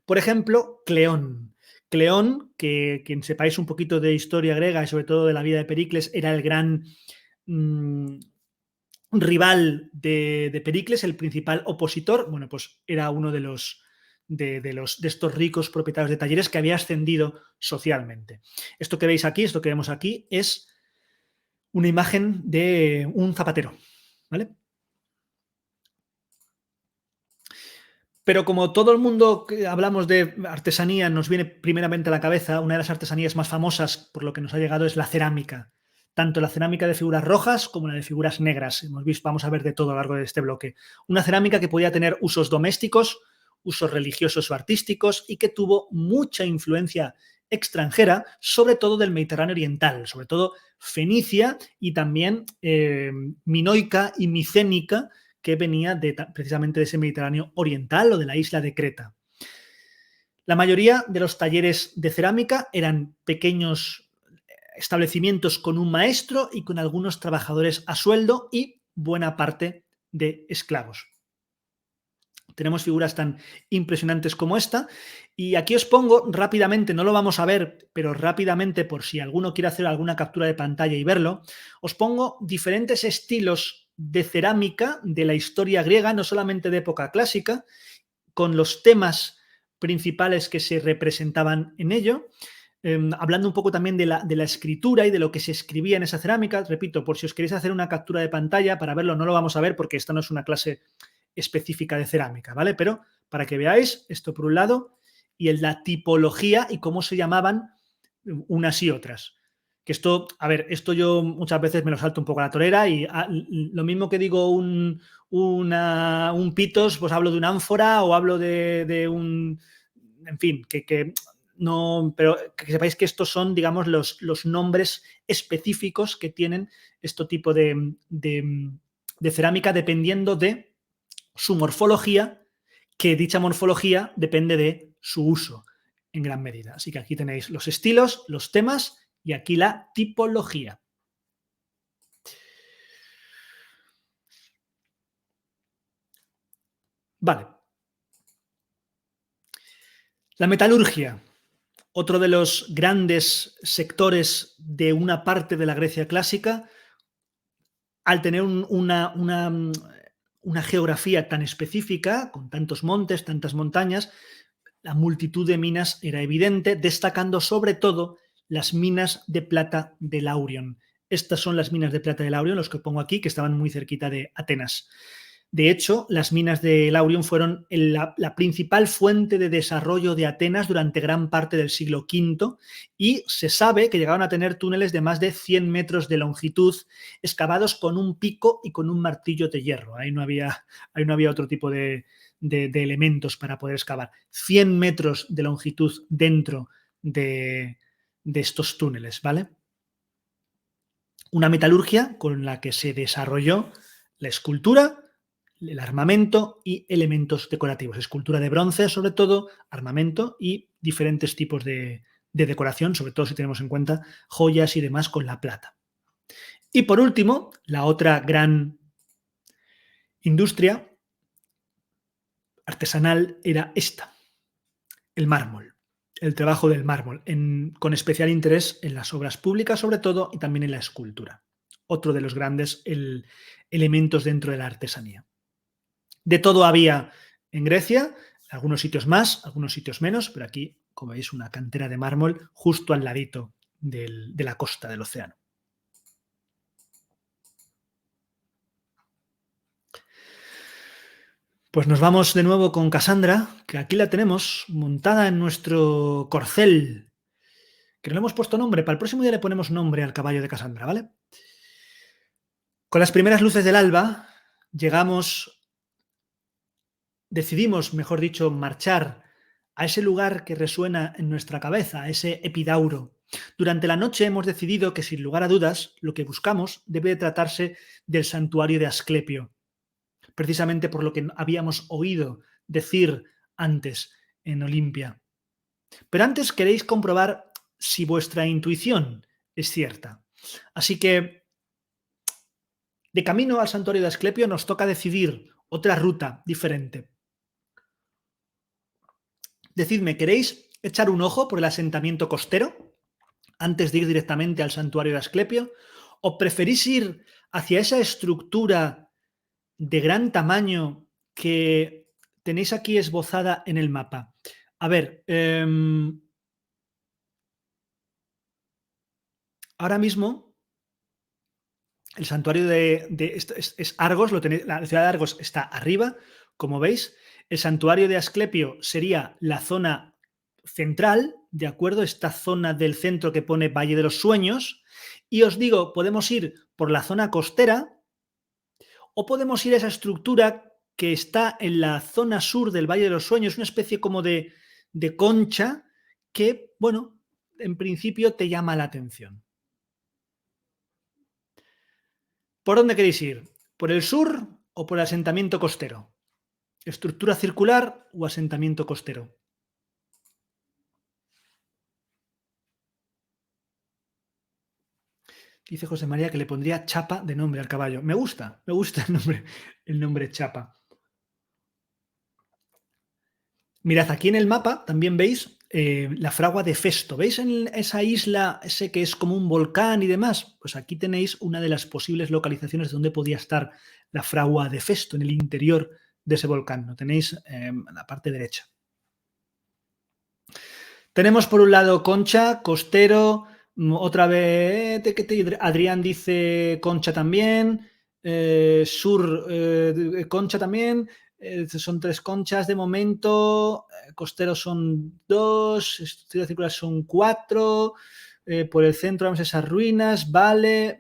Por ejemplo, Cleón. Cleón, que quien sepáis un poquito de historia griega y sobre todo de la vida de Pericles, era el gran rival de Pericles, el principal opositor. Bueno, pues era uno de estos ricos propietarios de talleres que había ascendido socialmente. Esto que veis aquí, esto que vemos aquí, es una imagen de un zapatero, ¿vale? Pero como todo el mundo que hablamos de artesanía nos viene primeramente a la cabeza, una de las artesanías más famosas por lo que nos ha llegado es la cerámica. Tanto la cerámica de figuras rojas como la de figuras negras. Hemos visto, vamos a ver de todo a lo largo de este bloque. Una cerámica que podía tener usos domésticos, usos religiosos o artísticos y que tuvo mucha influencia extranjera, sobre todo del Mediterráneo oriental, sobre todo fenicia y también minoica y micénica, que venía precisamente de ese Mediterráneo oriental o de la isla de Creta. La mayoría de los talleres de cerámica eran pequeños establecimientos con un maestro y con algunos trabajadores a sueldo y buena parte de esclavos. Tenemos figuras tan impresionantes como esta y aquí os pongo rápidamente, no lo vamos a ver, pero rápidamente por si alguno quiere hacer alguna captura de pantalla y verlo, os pongo diferentes estilos de cerámica de la historia griega, no solamente de época clásica, con los temas principales que se representaban en ello. Hablando un poco también de la escritura y de lo que se escribía en esa cerámica. Repito, por si os queréis hacer una captura de pantalla para verlo, no lo vamos a ver porque esta no es una clase específica de cerámica, ¿vale? Pero para que veáis esto por un lado y en la tipología y cómo se llamaban unas y otras. Que esto, a ver, esto yo muchas veces me lo salto un poco a la torera y lo mismo que digo un pitos, pues hablo de una ánfora o hablo de un... En fin, que no, pero que sepáis que estos son, digamos, los nombres específicos que tienen este tipo de cerámica dependiendo de su morfología, que dicha morfología depende de su uso en gran medida. Así que aquí tenéis los estilos, los temas y aquí la tipología. Vale. La metalurgia, otro de los grandes sectores de una parte de la Grecia clásica, al tener una geografía tan específica, con tantos montes, tantas montañas, la multitud de minas era evidente, destacando sobre todo las minas de plata de Laurion. Estas son las minas de plata de Laurion, los que pongo aquí, que estaban muy cerquita de Atenas. De hecho, las minas de Laurion fueron la principal fuente de desarrollo de Atenas durante gran parte del siglo V y se sabe que llegaron a tener túneles de más de 100 metros de longitud, excavados con un pico y con un martillo de hierro. Ahí no había otro tipo de elementos para poder excavar. 100 metros de longitud dentro de estos túneles, ¿vale? Una metalurgia con la que se desarrolló la escultura, el armamento y elementos decorativos. Escultura de bronce, sobre todo, armamento y diferentes tipos de decoración, sobre todo si tenemos en cuenta joyas y demás con la plata. Y por último, la otra gran industria artesanal era esta, el mármol, el trabajo del mármol, con especial interés en las obras públicas sobre todo y también en la escultura. Otro de los grandes elementos dentro de la artesanía. De todo había en Grecia, algunos sitios más, algunos sitios menos, pero aquí, como veis, una cantera de mármol justo al ladito de la costa del océano. Pues nos vamos de nuevo con Cassandra, que aquí la tenemos montada en nuestro corcel, que no le hemos puesto nombre. Para el próximo día le ponemos nombre al caballo de Cassandra, ¿vale? Con las primeras luces del alba decidimos, mejor dicho, marchar a ese lugar que resuena en nuestra cabeza, a ese Epidauro. Durante la noche hemos decidido que, sin lugar a dudas, lo que buscamos debe de tratarse del santuario de Asclepio, precisamente por lo que habíamos oído decir antes en Olimpia. Pero antes queréis comprobar si vuestra intuición es cierta. Así que, de camino al santuario de Asclepio, nos toca decidir otra ruta diferente. Decidme, ¿queréis echar un ojo por el asentamiento costero antes de ir directamente al santuario de Asclepio? ¿O preferís ir hacia esa estructura de gran tamaño que tenéis aquí esbozada en el mapa? A ver, ahora mismo el santuario es Argos, la ciudad de Argos está arriba, como veis. El santuario de Asclepio sería la zona central, ¿de acuerdo? Esta zona del centro que pone Valle de los Sueños. Y os digo, podemos ir por la zona costera o podemos ir a esa estructura que está en la zona sur del Valle de los Sueños, una especie como de concha que, bueno, en principio te llama la atención. ¿Por dónde queréis ir? ¿Por el sur o por el asentamiento costero? ¿Estructura circular o asentamiento costero? Dice José María que le pondría Chapa de nombre al caballo. Me gusta el nombre Chapa. Mirad, aquí en el mapa también veis la fragua de Festo. ¿Veis en esa isla, ese que es como un volcán y demás? Pues aquí tenéis una de las posibles localizaciones donde podía estar la fragua de Festo, en el interior de ese volcán. Lo tenéis en la parte derecha. Tenemos por un lado Concha, Costero, otra vez Adrián dice Concha también, Sur Concha también, son 3 conchas de momento, Costero son 2, estructura circular son 4, por el centro vemos esas ruinas, vale.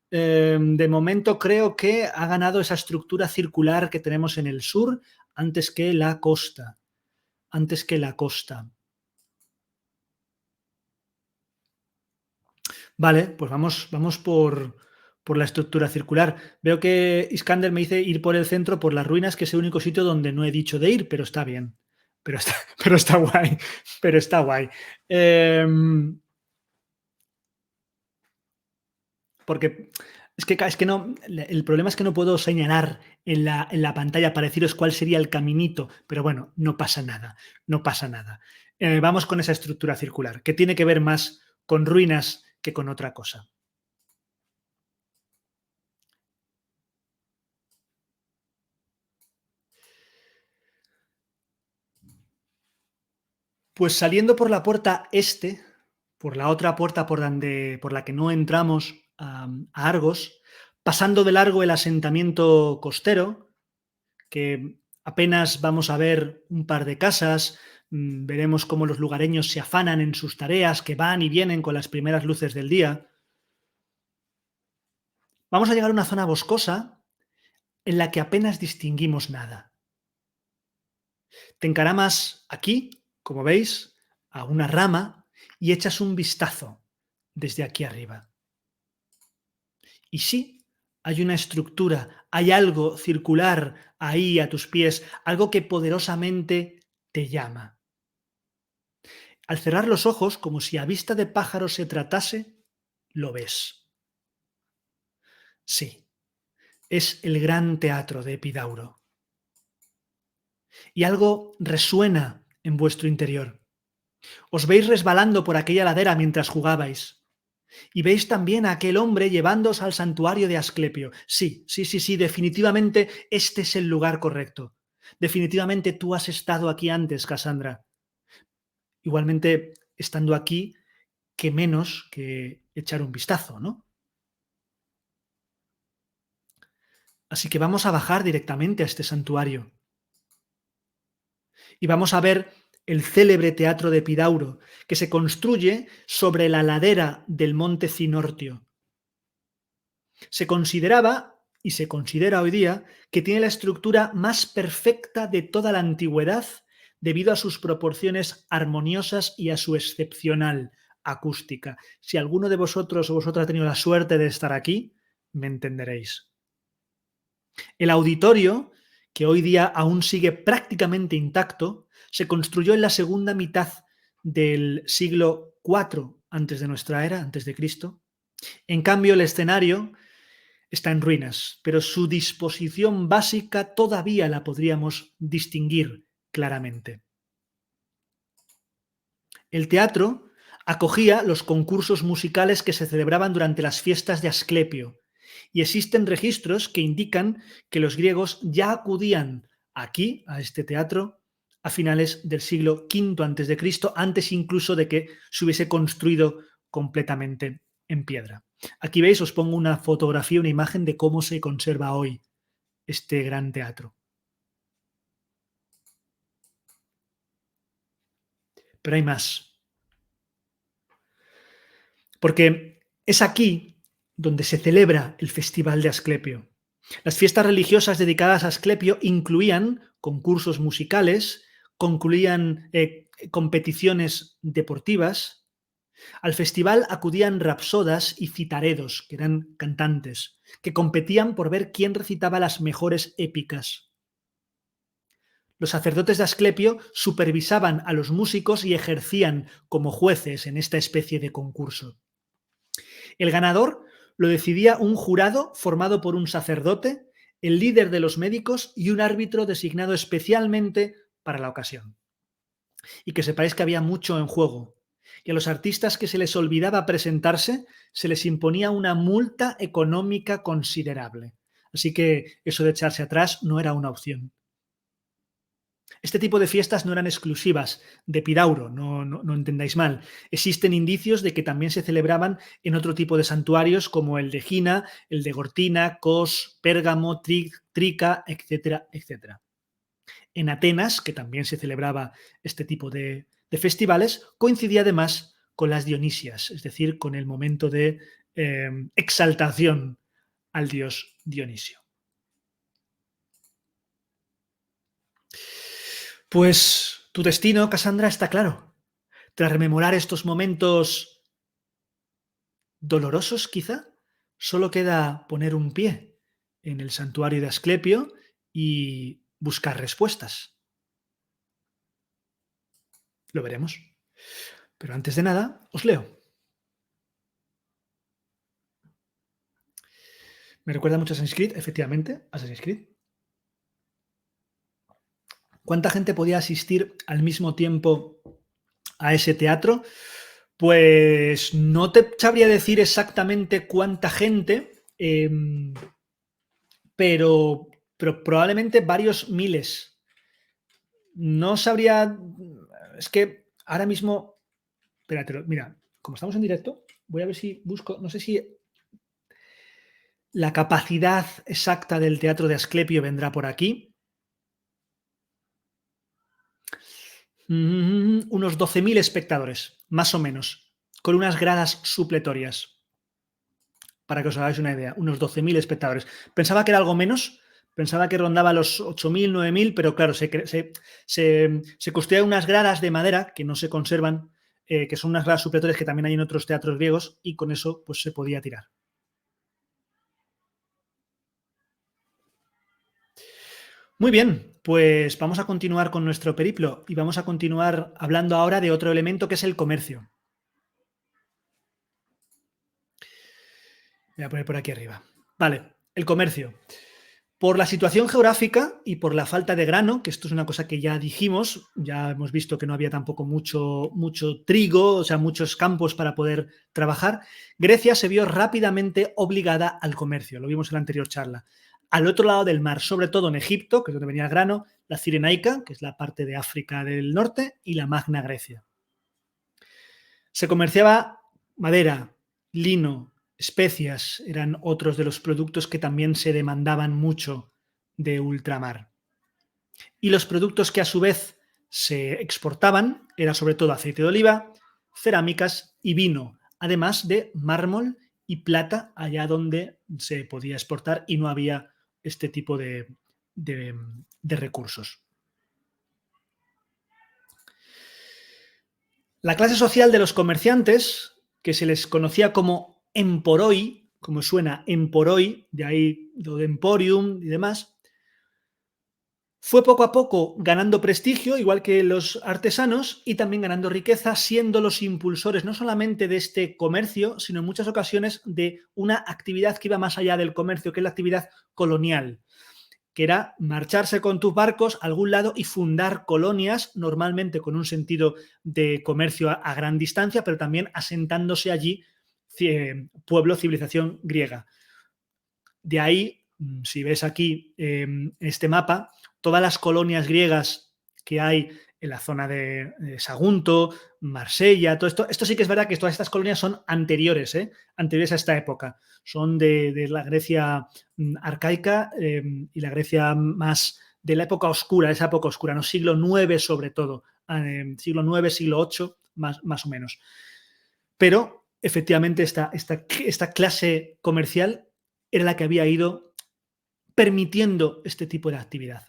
De momento creo que ha ganado esa estructura circular que tenemos en el sur antes que la costa. Vale, pues vamos por la estructura circular. Veo que Iskander me dice ir por el centro, por las ruinas, que es el único sitio donde no he dicho de ir, pero está bien. Pero está, pero está guay. Pero está guay. Porque es que no. El problema es que no puedo señalar en la pantalla para deciros cuál sería el caminito, pero bueno, no pasa nada. No pasa nada. Vamos con esa estructura circular, que tiene que ver más con ruinas que con otra cosa. Pues saliendo por la puerta este, por la otra puerta por la que no entramos a Argos, pasando de largo el asentamiento costero, que apenas vamos a ver un par de casas, veremos cómo los lugareños se afanan en sus tareas, que van y vienen con las primeras luces del día. Vamos a llegar a una zona boscosa en la que apenas distinguimos nada. Te encaramas aquí, como veis, a una rama y echas un vistazo desde aquí arriba. Y sí, hay una estructura, hay algo circular ahí a tus pies, algo que poderosamente te llama. Al cerrar los ojos, como si a vista de pájaro se tratase, lo ves. Sí, es el gran teatro de Epidauro. Y algo resuena en vuestro interior. Os veis resbalando por aquella ladera mientras jugabais. Y veis también a aquel hombre llevándoos al santuario de Asclepio. Sí, definitivamente este es el lugar correcto. Definitivamente tú has estado aquí antes, Cassandra. Igualmente, estando aquí, qué menos que echar un vistazo, ¿no? Así que vamos a bajar directamente a este santuario. Y vamos a ver el célebre teatro de Epidauro, que se construye sobre la ladera del monte Cinortio. Se consideraba, y se considera hoy día, que tiene la estructura más perfecta de toda la antigüedad debido a sus proporciones armoniosas y a su excepcional acústica. Si alguno de vosotros o vosotras ha tenido la suerte de estar aquí, me entenderéis. El auditorio, que hoy día aún sigue prácticamente intacto, se construyó en la segunda mitad del siglo IV antes de nuestra era, antes de Cristo. En cambio, el escenario está en ruinas, pero su disposición básica todavía la podríamos distinguir claramente. El teatro acogía los concursos musicales que se celebraban durante las fiestas de Asclepio, y existen registros que indican que los griegos ya acudían aquí, a este teatro, a finales del siglo V a.C., antes incluso de que se hubiese construido completamente en piedra. Aquí veis, os pongo una fotografía, una imagen de cómo se conserva hoy este gran teatro. Pero hay más. Porque es aquí donde se celebra el Festival de Asclepio. Las fiestas religiosas dedicadas a Asclepio incluían concursos musicales, concluían competiciones deportivas. Al festival acudían rapsodas y citaredos, que eran cantantes, que competían por ver quién recitaba las mejores épicas. Los sacerdotes de Asclepio supervisaban a los músicos y ejercían como jueces en esta especie de concurso. El ganador lo decidía un jurado formado por un sacerdote, el líder de los médicos y un árbitro designado especialmente para la ocasión. Y que sepáis que había mucho en juego. Y a los artistas que se les olvidaba presentarse se les imponía una multa económica considerable. Así que eso de echarse atrás no era una opción. Este tipo de fiestas no eran exclusivas de Epidauro, no entendáis mal. Existen indicios de que también se celebraban en otro tipo de santuarios como el de Gina, el de Gortina, Kos, Pérgamo, Trica, etcétera, etcétera. En Atenas, que también se celebraba este tipo de festivales, coincidía además con las Dionisias, es decir, con el momento de exaltación al dios Dionisio. Pues tu destino, Cassandra, está claro. Tras rememorar estos momentos dolorosos, quizá, solo queda poner un pie en el santuario de Asclepio y buscar respuestas. Lo veremos. Pero antes de nada, os leo. Me recuerda mucho a Assassin's Creed, efectivamente, Assassin's Creed. ¿Cuánta gente podía asistir al mismo tiempo a ese teatro? Pues no te sabría decir exactamente cuánta gente, pero probablemente varios miles. No sabría. Es que ahora mismo. Espérate, mira, como estamos en directo, voy a ver si busco. No sé si la capacidad exacta del teatro de Asclepio vendrá por aquí. Unos 12.000 espectadores, más o menos, con unas gradas supletorias. Para que os hagáis una idea, unos 12.000 espectadores. Pensaba que era algo menos, pensaba que rondaba los 8.000, 9.000, pero claro, se construían unas gradas de madera que no se conservan, que son unas gradas supletorias que también hay en otros teatros griegos, y con eso pues se podía tirar. Muy bien, pues vamos a continuar con nuestro periplo y vamos a continuar hablando ahora de otro elemento que es el comercio. Voy a poner por aquí arriba. Vale, el comercio. Por la situación geográfica y por la falta de grano, que esto es una cosa que ya dijimos, ya hemos visto que no había tampoco mucho trigo, o sea, muchos campos para poder trabajar, Grecia se vio rápidamente obligada al comercio, lo vimos en la anterior charla. Al otro lado del mar, sobre todo en Egipto, que es donde venía el grano, la Cirenaica, que es la parte de África del norte, y la Magna Grecia. Se comerciaba madera, lino, especias, eran otros de los productos que también se demandaban mucho de ultramar. Y los productos que a su vez se exportaban era sobre todo aceite de oliva, cerámicas y vino, además de mármol y plata allá donde se podía exportar y no había este tipo de recursos. La clase social de los comerciantes, que se les conocía como emporoi, como suena emporoi, de ahí lo de emporium y demás, fue poco a poco ganando prestigio, igual que los artesanos, y también ganando riqueza, siendo los impulsores no solamente de este comercio, sino en muchas ocasiones de una actividad que iba más allá del comercio, que es la actividad colonial, que era marcharse con tus barcos a algún lado y fundar colonias, normalmente con un sentido de comercio a gran distancia, pero también asentándose allí pueblo, civilización griega. De ahí, si ves aquí en este mapa, todas las colonias griegas que hay en la zona de Sagunto, Marsella, todo esto sí que es verdad que todas estas colonias son anteriores, anteriores a esta época. Son de la Grecia arcaica y la Grecia más de la época oscura, esa época oscura, ¿no? Siglo IX sobre todo, siglo IX, siglo VIII, más o menos. Pero efectivamente esta clase comercial era la que había ido permitiendo este tipo de actividad.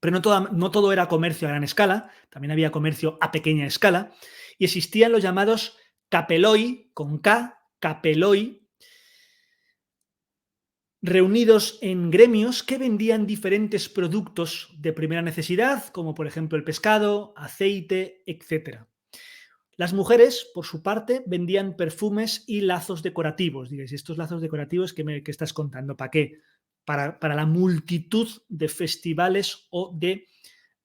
Pero no todo era comercio a gran escala, también había comercio a pequeña escala, y existían los llamados capeloi, con K, capeloi, reunidos en gremios que vendían diferentes productos de primera necesidad, como por ejemplo el pescado, aceite, etc. Las mujeres, por su parte, vendían perfumes y lazos decorativos. Diréis, ¿estos lazos decorativos qué estás contando? ¿Para qué? Para la multitud de festivales o de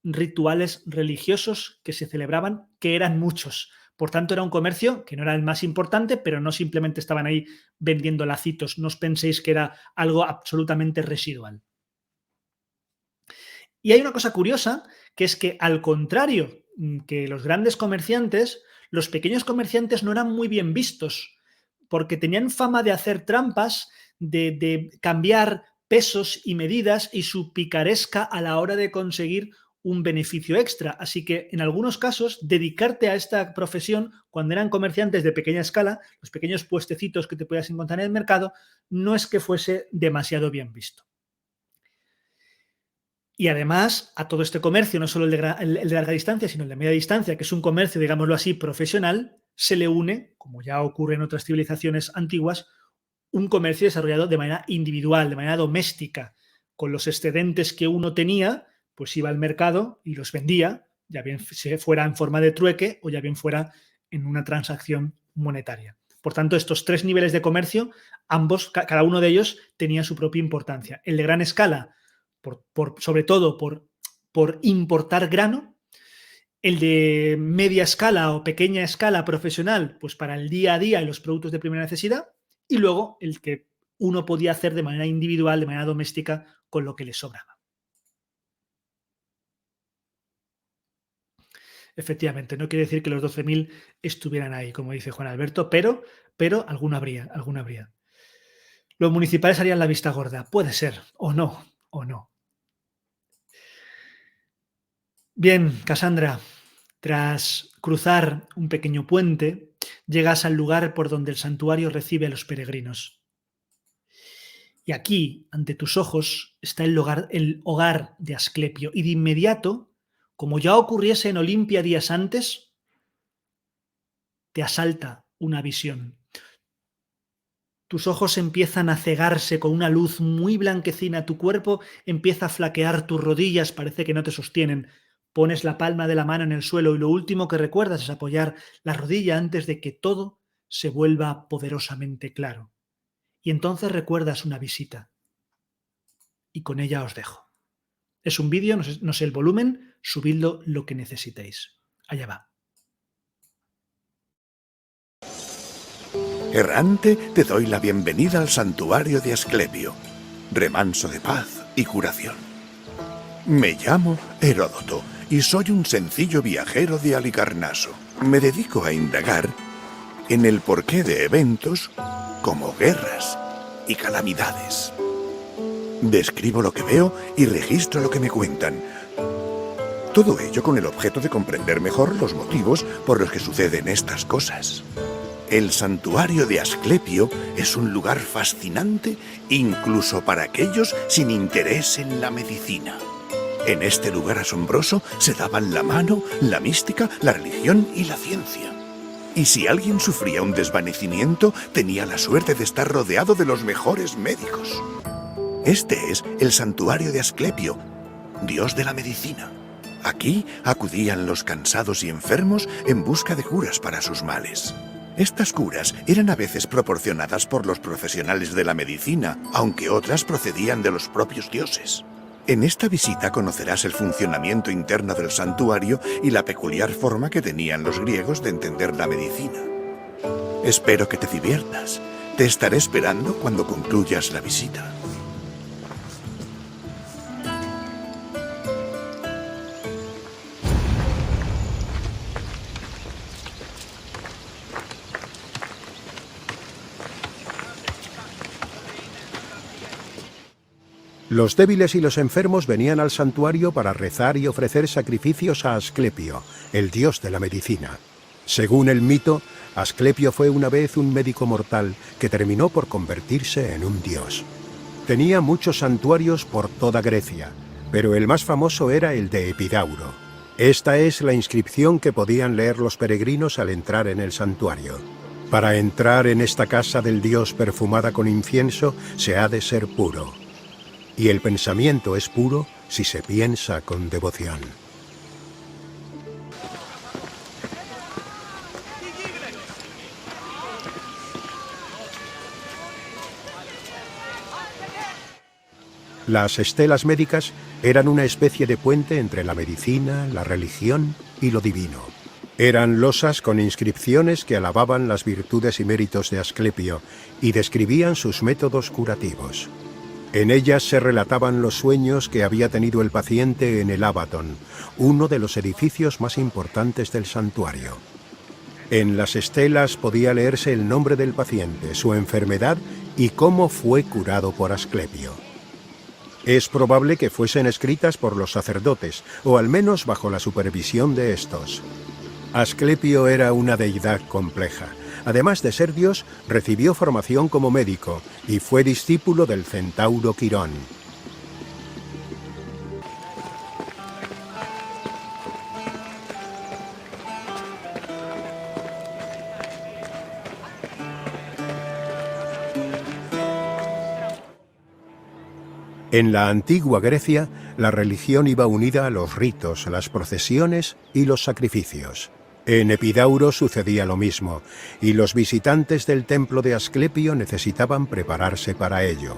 rituales religiosos que se celebraban, que eran muchos. Por tanto, era un comercio que no era el más importante, pero no simplemente estaban ahí vendiendo lacitos. No os penséis que era algo absolutamente residual. Y hay una cosa curiosa, que es que al contrario que los grandes comerciantes, los pequeños comerciantes no eran muy bien vistos, porque tenían fama de hacer trampas, de cambiar pesos y medidas y su picaresca a la hora de conseguir un beneficio extra. Así que en algunos casos, dedicarte a esta profesión, cuando eran comerciantes de pequeña escala, los pequeños puestecitos que te podías encontrar en el mercado, no es que fuese demasiado bien visto. Y además, a todo este comercio, no solo el de larga distancia, sino el de media distancia, que es un comercio, digámoslo así, profesional, se le une, como ya ocurre en otras civilizaciones antiguas, un comercio desarrollado de manera individual, de manera doméstica. Con los excedentes que uno tenía, pues iba al mercado y los vendía, ya bien fuera en forma de trueque o ya bien fuera en una transacción monetaria. Por tanto, estos tres niveles de comercio, ambos, cada uno de ellos tenía su propia importancia. El de gran escala, sobre todo por importar grano. El de media escala o pequeña escala profesional, pues para el día a día y los productos de primera necesidad. Y luego el que uno podía hacer de manera individual, de manera doméstica, con lo que le sobraba. Efectivamente, no quiere decir que los 12.000 estuvieran ahí, como dice Juan Alberto, pero alguna habría, alguna habría. Los municipales harían la vista gorda. Puede ser, o no, o no. Bien, Cassandra, tras cruzar un pequeño puente, llegas al lugar por donde el santuario recibe a los peregrinos. Y aquí, ante tus ojos, está el hogar de Asclepio. Y de inmediato, como ya ocurriese en Olimpia días antes, te asalta una visión. Tus ojos empiezan a cegarse con una luz muy blanquecina, tu cuerpo empieza a flaquear, tus rodillas parece que no te sostienen. Pones la palma de la mano en el suelo y lo último que recuerdas es apoyar la rodilla antes de que todo se vuelva poderosamente claro. Y entonces recuerdas una visita. Y con ella os dejo. Es un vídeo, no sé el volumen, subidlo lo que necesitéis. Allá va. Errante, te doy la bienvenida al santuario de Asclepio, remanso de paz y curación. Me llamo Heródoto y soy un sencillo viajero de Halicarnaso. Me dedico a indagar en el porqué de eventos como guerras y calamidades. Describo lo que veo y registro lo que me cuentan. Todo ello con el objeto de comprender mejor los motivos por los que suceden estas cosas. El santuario de Asclepio es un lugar fascinante incluso para aquellos sin interés en la medicina. En este lugar asombroso se daban la mano, la mística, la religión y la ciencia. Y si alguien sufría un desvanecimiento, tenía la suerte de estar rodeado de los mejores médicos. Este es el santuario de Asclepio, dios de la medicina. Aquí acudían los cansados y enfermos en busca de curas para sus males. Estas curas eran a veces proporcionadas por los profesionales de la medicina, aunque otras procedían de los propios dioses. En esta visita conocerás el funcionamiento interno del santuario y la peculiar forma que tenían los griegos de entender la medicina. Espero que te diviertas. Te estaré esperando cuando concluyas la visita. Los débiles y los enfermos venían al santuario para rezar y ofrecer sacrificios a Asclepio, el dios de la medicina. Según el mito, Asclepio fue una vez un médico mortal que terminó por convertirse en un dios. Tenía muchos santuarios por toda Grecia, pero el más famoso era el de Epidauro. Esta es la inscripción que podían leer los peregrinos al entrar en el santuario. Para entrar en esta casa del dios perfumada con incienso se ha de ser puro. Y el pensamiento es puro si se piensa con devoción. Las estelas médicas eran una especie de puente entre la medicina, la religión y lo divino. Eran losas con inscripciones que alababan las virtudes y méritos de Asclepio y describían sus métodos curativos. En ellas se relataban los sueños que había tenido el paciente en el Abaton, uno de los edificios más importantes del santuario. En las estelas podía leerse el nombre del paciente, su enfermedad y cómo fue curado por Asclepio. Es probable que fuesen escritas por los sacerdotes, o al menos bajo la supervisión de estos. Asclepio era una deidad compleja. Además de ser dios, recibió formación como médico y fue discípulo del centauro Quirón. En la antigua Grecia, la religión iba unida a los ritos, las procesiones y los sacrificios. En Epidauro sucedía lo mismo, y los visitantes del templo de Asclepio necesitaban prepararse para ello.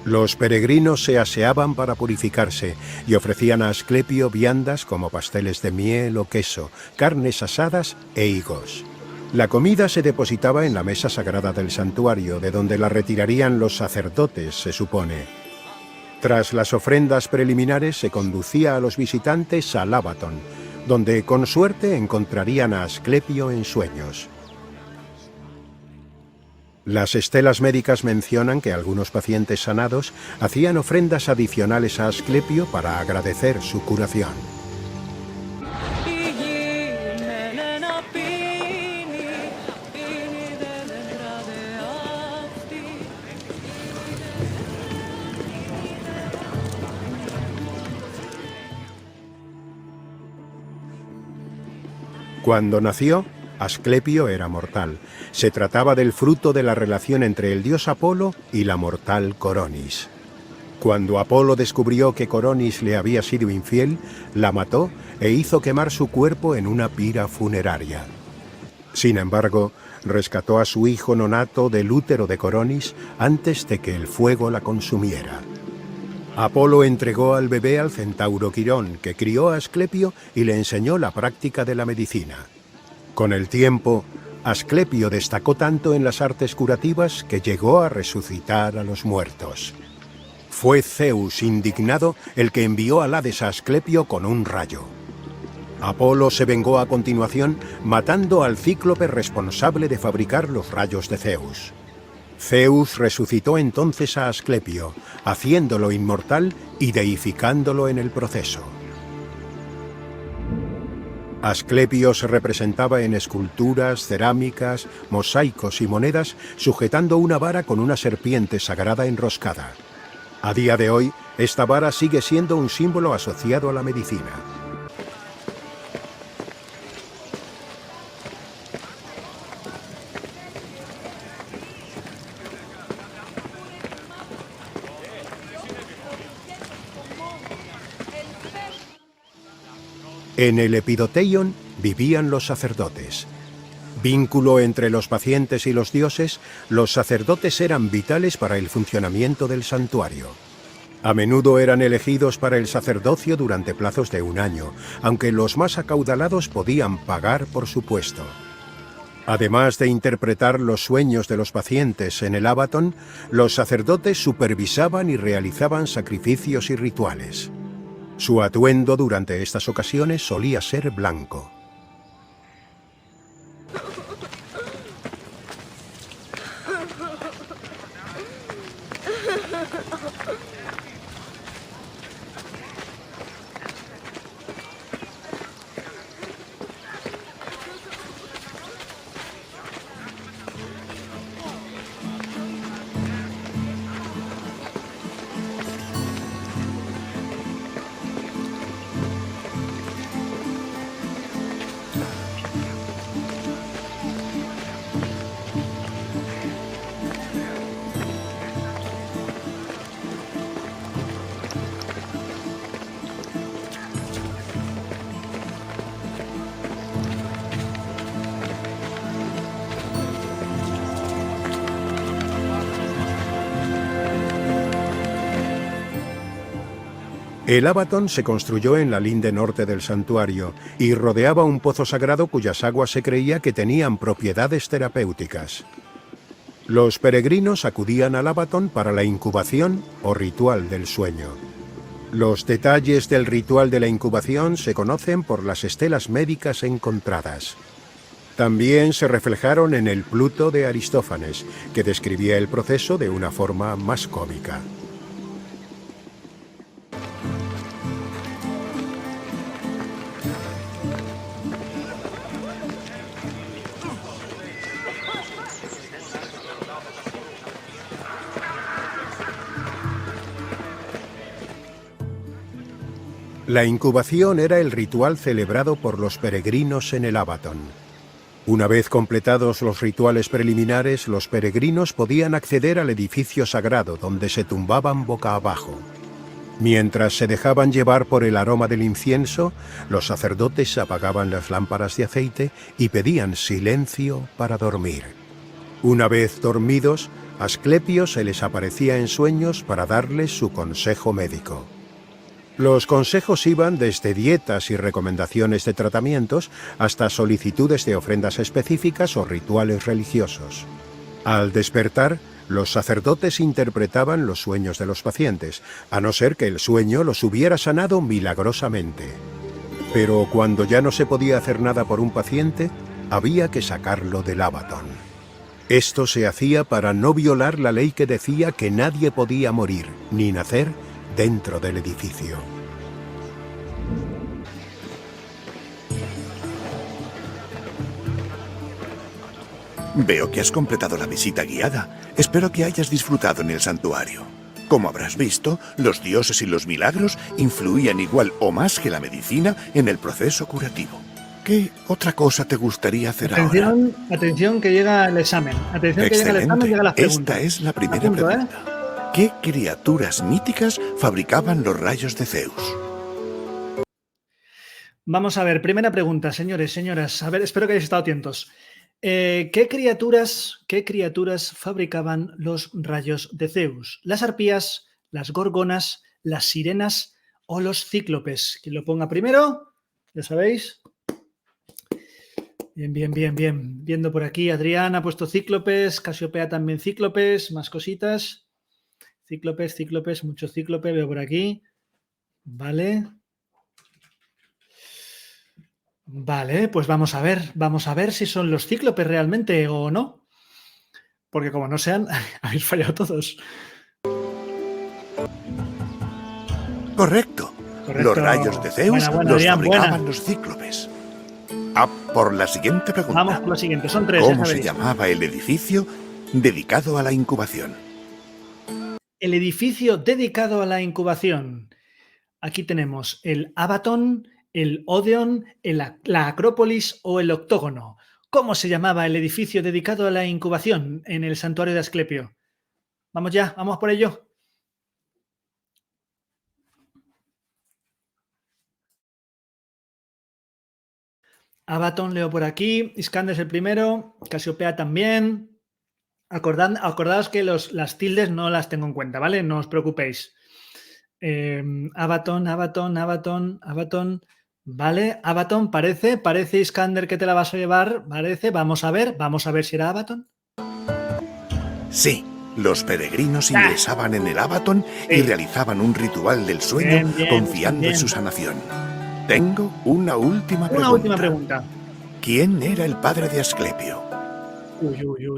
Los peregrinos se aseaban para purificarse y ofrecían a Asclepio viandas como pasteles de miel o queso, carnes asadas e higos. La comida se depositaba en la mesa sagrada del santuario, de donde la retirarían los sacerdotes, se supone. Tras las ofrendas preliminares se conducía a los visitantes al Abaton, donde con suerte encontrarían a Asclepio en sueños. Las estelas médicas mencionan que algunos pacientes sanados hacían ofrendas adicionales a Asclepio para agradecer su curación. Cuando nació, Asclepio era mortal. Se trataba del fruto de la relación entre el dios Apolo y la mortal Coronis. Cuando Apolo descubrió que Coronis le había sido infiel, la mató e hizo quemar su cuerpo en una pira funeraria. Sin embargo, rescató a su hijo nonato del útero de Coronis antes de que el fuego la consumiera. Apolo entregó al bebé al centauro Quirón, que crió a Asclepio y le enseñó la práctica de la medicina. Con el tiempo, Asclepio destacó tanto en las artes curativas que llegó a resucitar a los muertos. Fue Zeus, indignado, el que envió al Hades a Asclepio con un rayo. Apolo se vengó a continuación, matando al cíclope responsable de fabricar los rayos de Zeus. Zeus resucitó entonces a Asclepio, haciéndolo inmortal y deificándolo en el proceso. Asclepio se representaba en esculturas, cerámicas, mosaicos y monedas, sujetando una vara con una serpiente sagrada enroscada. A día de hoy, esta vara sigue siendo un símbolo asociado a la medicina. En el Epidoteion vivían los sacerdotes. Vínculo entre los pacientes y los dioses, los sacerdotes eran vitales para el funcionamiento del santuario. A menudo eran elegidos para el sacerdocio durante plazos de un año, aunque los más acaudalados podían pagar por su puesto. Además de interpretar los sueños de los pacientes en el Abaton, los sacerdotes supervisaban y realizaban sacrificios y rituales. Su atuendo durante estas ocasiones solía ser blanco. El Abaton se construyó en la linde norte del santuario y rodeaba un pozo sagrado cuyas aguas se creía que tenían propiedades terapéuticas. Los peregrinos acudían al Abaton para la incubación o ritual del sueño. Los detalles del ritual de la incubación se conocen por las estelas médicas encontradas. También se reflejaron en el Pluto de Aristófanes, que describía el proceso de una forma más cómica. La incubación era el ritual celebrado por los peregrinos en el Abaton. Una vez completados los rituales preliminares, los peregrinos podían acceder al edificio sagrado, donde se tumbaban boca abajo. Mientras se dejaban llevar por el aroma del incienso, los sacerdotes apagaban las lámparas de aceite y pedían silencio para dormir. Una vez dormidos, Asclepio se les aparecía en sueños para darles su consejo médico. Los consejos iban desde dietas y recomendaciones de tratamientos hasta solicitudes de ofrendas específicas o rituales religiosos. Al despertar, los sacerdotes interpretaban los sueños de los pacientes, a no ser que el sueño los hubiera sanado milagrosamente. Pero cuando ya no se podía hacer nada por un paciente, había que sacarlo del Abaton. Esto se hacía para no violar la ley que decía que nadie podía morir ni nacer dentro del edificio. Veo que has completado la visita guiada. Espero que hayas disfrutado en el santuario. Como habrás visto, los dioses y los milagros influían igual o más que la medicina en el proceso curativo. ¿Qué otra cosa te gustaría hacer ahora? Atención que llega el examen. Atención que llega el examen, llega las preguntas. Esta es la primera pregunta. ¿Qué criaturas míticas fabricaban los rayos de Zeus? Vamos a ver, primera pregunta, señores, señoras. A ver, espero que hayáis estado atentos. ¿Qué criaturas fabricaban los rayos de Zeus? ¿Las arpías, las gorgonas, las sirenas o los cíclopes? Quien lo ponga primero, ya sabéis. Bien. Viendo por aquí, Adrián ha puesto cíclopes, Casiopea también cíclopes, más cositas. Cíclopes, mucho cíclope, veo por aquí. Vale, pues vamos a ver si son los cíclopes realmente o no. Porque como no sean, habéis fallado todos. Correcto. Los rayos de Zeus los Adrián, fabricaban los cíclopes. Por la siguiente pregunta. Vamos por la siguiente, son tres. ¿Cómo se llamaba el edificio dedicado a la incubación? El edificio dedicado a la incubación. Aquí tenemos el Abaton, el Odeon, la Acrópolis o el Octógono. ¿Cómo se llamaba el edificio dedicado a la incubación en el santuario de Asclepio? Vamos ya, vamos por ello. Abaton leo por aquí, Iskander es el primero, Casiopea también. Acordaos que las tildes no las tengo en cuenta, ¿vale? No os preocupéis. Abaton. Vale, Abaton, parece Iskander que te la vas a llevar, parece. Vamos a ver si era Abaton. Sí, los peregrinos ingresaban en el Abaton y realizaban un ritual del sueño confiando en su sanación. Tengo una última pregunta. ¿Quién era el padre de Asclepio?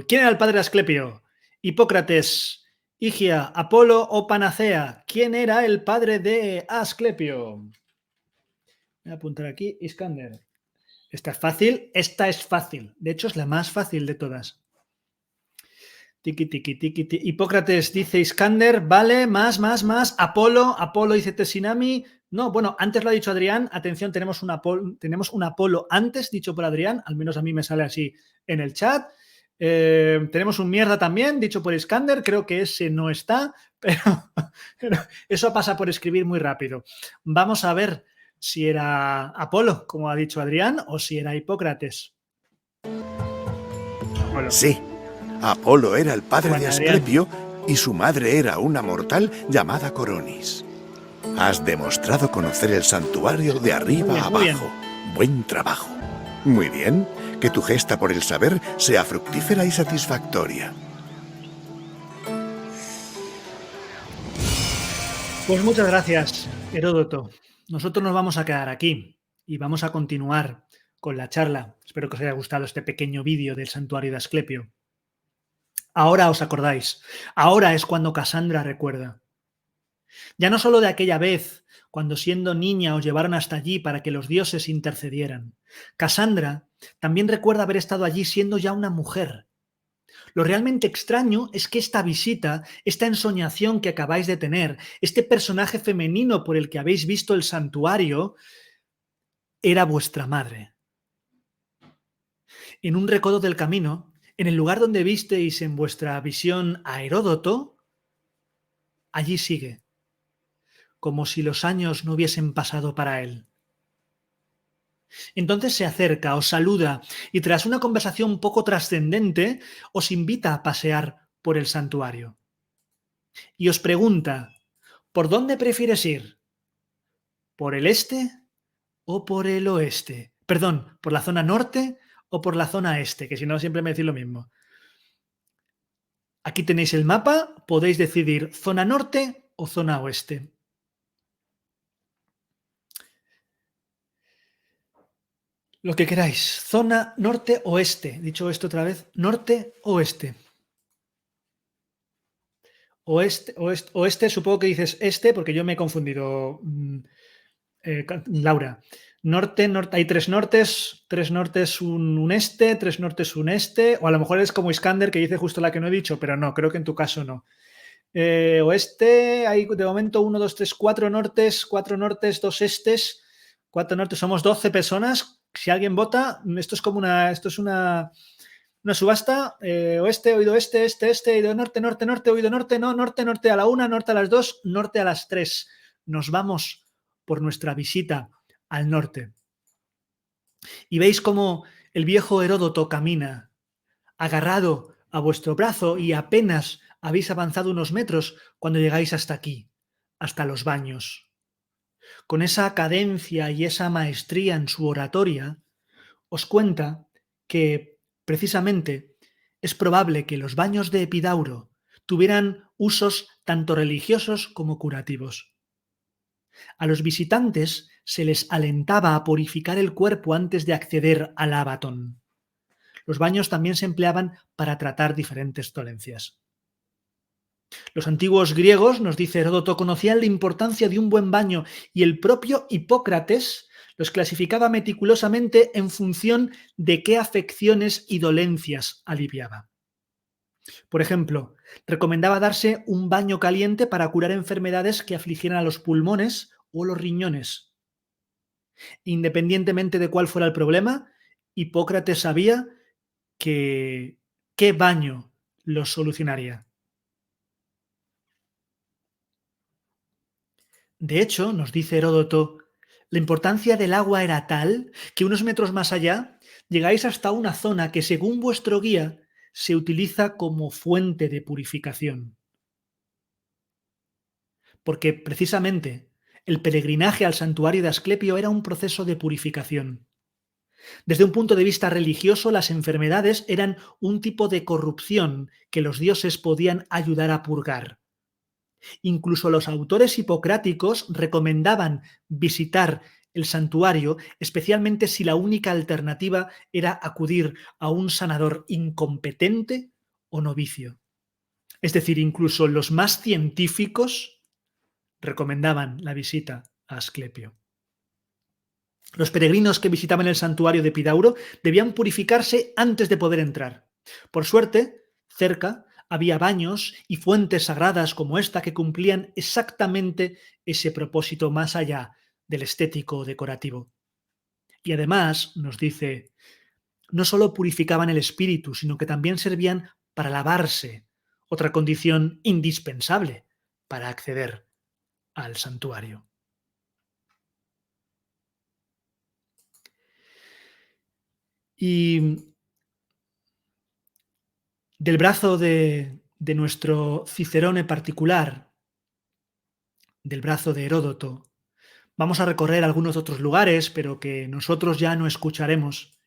¿Quién era el padre de Asclepio? ¿Hipócrates, Higia, Apolo o Panacea? ¿Quién era el padre de Asclepio? Voy a apuntar aquí, Iskander. Esta es fácil. De hecho, es la más fácil de todas. Tiki. Hipócrates dice Iskander, vale, más. Apolo dice Tesinami. No, bueno, antes lo ha dicho Adrián. Atención, tenemos un Apolo antes, dicho por Adrián. Al menos a mí me sale así en el chat. Tenemos un mierda también, dicho por Iskander. Creo que ese no está, pero eso pasa por escribir muy rápido. Vamos a ver si era Apolo, como ha dicho Adrián, o si era Hipócrates. Apolo. Sí, Apolo era el padre de Asclepio y su madre era una mortal llamada Coronis. Has demostrado conocer el santuario de arriba a abajo. Buen trabajo. Muy bien, que tu gesta por el saber sea fructífera y satisfactoria. Pues muchas gracias, Heródoto. Nosotros nos vamos a quedar aquí y vamos a continuar con la charla. Espero que os haya gustado este pequeño vídeo del santuario de Asclepio. Ahora os acordáis, ahora es cuando Casandra recuerda. Ya no solo de aquella vez, cuando siendo niña os llevaron hasta allí para que los dioses intercedieran. Casandra también recuerda haber estado allí siendo ya una mujer. Lo realmente extraño es que esta visita, esta ensoñación que acabáis de tener, este personaje femenino por el que habéis visto el santuario, era vuestra madre. En un recodo del camino, en el lugar donde visteis en vuestra visión a Heródoto, allí sigue, como si los años no hubiesen pasado para él. Entonces se acerca, os saluda y tras una conversación poco trascendente, os invita a pasear por el santuario. Y os pregunta, ¿por dónde prefieres ir? ¿Por el este o por el oeste? Perdón, ¿por la zona norte o por la zona este? Que si no siempre me decís lo mismo. Aquí tenéis el mapa, podéis decidir zona norte o zona oeste. Lo que queráis, zona norte oeste. Dicho esto otra vez, norte oeste. Oeste, supongo que dices este, porque yo me he confundido, Laura. Norte, hay tres nortes, un este, tres nortes, un este, o a lo mejor es como Iskander, que dice justo la que no he dicho, pero no, creo que en tu caso no. Oeste, hay de momento 1, 2, 3, 4 nortes, 2 estes, 4 nortes, somos 12 personas. Si alguien vota, esto es una subasta, oeste, oído este, oído norte, oído norte, no, norte a la 1, norte a las 2, norte a las 3. Nos vamos por nuestra visita al norte. Y veis cómo el viejo Heródoto camina, agarrado a vuestro brazo, y apenas habéis avanzado unos metros cuando llegáis hasta aquí, hasta los baños. Con esa cadencia y esa maestría en su oratoria, os cuenta que, precisamente, es probable que los baños de Epidauro tuvieran usos tanto religiosos como curativos. A los visitantes se les alentaba a purificar el cuerpo antes de acceder al Abatón. Los baños también se empleaban para tratar diferentes dolencias. Los antiguos griegos, nos dice Heródoto, conocían la importancia de un buen baño y el propio Hipócrates los clasificaba meticulosamente en función de qué afecciones y dolencias aliviaba. Por ejemplo, recomendaba darse un baño caliente para curar enfermedades que afligieran a los pulmones o los riñones. Independientemente de cuál fuera el problema, Hipócrates sabía que qué baño los solucionaría. De hecho, nos dice Heródoto, la importancia del agua era tal que unos metros más allá llegáis hasta una zona que, según vuestro guía, se utiliza como fuente de purificación. Porque precisamente el peregrinaje al santuario de Asclepio era un proceso de purificación. Desde un punto de vista religioso, las enfermedades eran un tipo de corrupción que los dioses podían ayudar a purgar. Incluso los autores hipocráticos recomendaban visitar el santuario, especialmente si la única alternativa era acudir a un sanador incompetente o novicio. Es decir, incluso los más científicos recomendaban la visita a Asclepio. Los peregrinos que visitaban el santuario de Epidauro debían purificarse antes de poder entrar. Por suerte, cerca había baños y fuentes sagradas como esta que cumplían exactamente ese propósito más allá del estético o decorativo. Y además, nos dice, no solo purificaban el espíritu, sino que también servían para lavarse, otra condición indispensable para acceder al santuario. Y del brazo de nuestro Cicerone particular, del brazo de Heródoto, vamos a recorrer algunos otros lugares, pero que nosotros ya no escucharemos,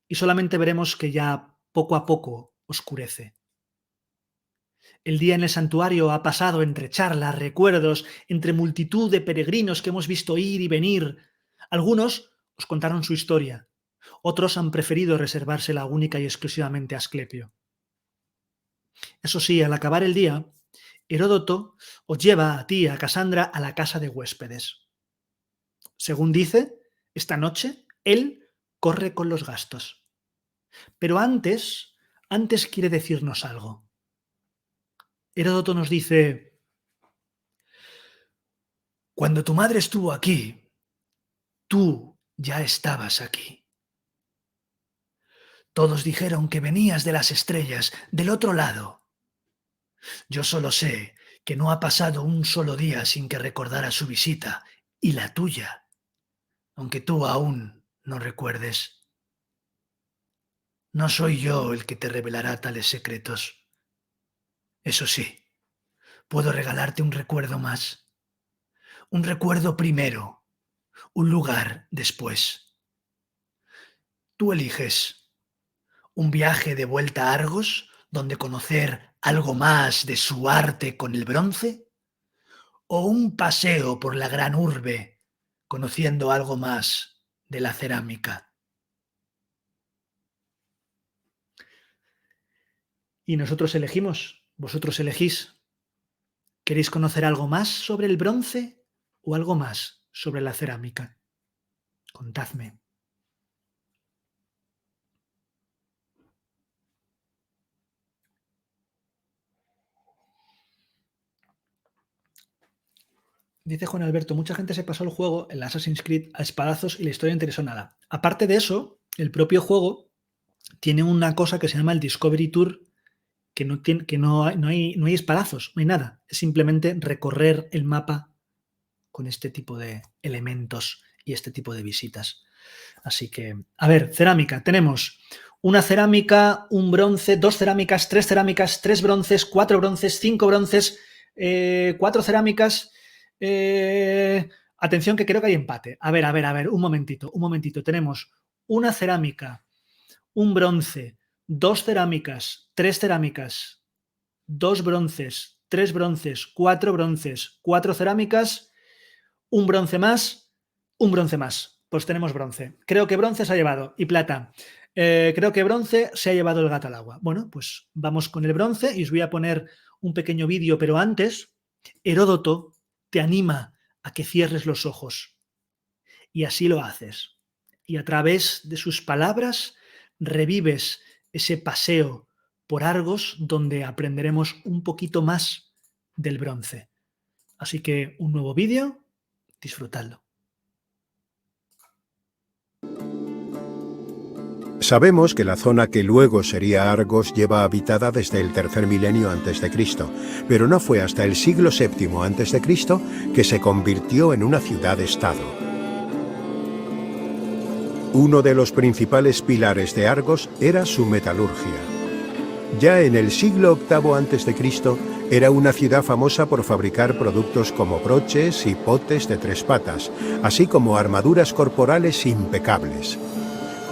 y solamente veremos que ya poco a poco oscurece. El día en el santuario ha pasado entre charlas, recuerdos, entre multitud de peregrinos que hemos visto ir y venir. Algunos os contaron su historia, otros han preferido reservársela única y exclusivamente a Asclepio. Eso sí, al acabar el día, Heródoto os lleva a ti, a Casandra, a la casa de huéspedes. Según dice, esta noche él corre con los gastos. Pero antes quiere decirnos algo. Heródoto nos dice: cuando tu madre estuvo aquí, tú ya estabas aquí. Todos dijeron que venías de las estrellas, del otro lado. Yo solo sé que no ha pasado un solo día sin que recordara su visita y la tuya, aunque tú aún no recuerdes. No soy yo el que te revelará tales secretos. Eso sí, puedo regalarte un recuerdo más. Un recuerdo primero, un lugar después. Tú eliges un viaje de vuelta a Argos, donde conocer algo más de su arte con el bronce, o un paseo por la gran urbe, conociendo algo más de la cerámica. Y nosotros elegimos, vosotros elegís. ¿Queréis conocer algo más sobre el bronce o algo más sobre la cerámica? Contadme. Dice Juan Alberto, mucha gente se pasó el juego, el Assassin's Creed, a espadazos y la historia no interesó nada. Aparte de eso, el propio juego tiene una cosa que se llama el Discovery Tour, que no hay espadazos, no hay nada. Es simplemente recorrer el mapa con este tipo de elementos y este tipo de visitas. Así que, a ver, cerámica. Tenemos una cerámica, un bronce, dos cerámicas, tres bronces, cuatro bronces, cinco bronces, cuatro cerámicas. Atención que creo que hay empate. A ver, un momentito. Tenemos una cerámica, un bronce, dos cerámicas, dos bronces, tres bronces, cuatro cerámicas, un bronce más. Pues tenemos bronce. Creo que bronce se ha llevado. Y plata. Creo que bronce se ha llevado el gato al agua. Bueno, pues vamos con el bronce y os voy a poner un pequeño vídeo, pero antes, Heródoto te anima a que cierres los ojos. Y así lo haces. Y a través de sus palabras revives ese paseo por Argos donde aprenderemos un poquito más del bronce. Así que un nuevo vídeo, disfrutadlo. Sabemos que la zona que luego sería Argos lleva habitada desde el tercer milenio a.C., pero no fue hasta el siglo VII a.C. que se convirtió en una ciudad-estado. Uno de los principales pilares de Argos era su metalurgia. Ya en el siglo VIII a.C. era una ciudad famosa por fabricar productos como broches y potes de tres patas, así como armaduras corporales impecables.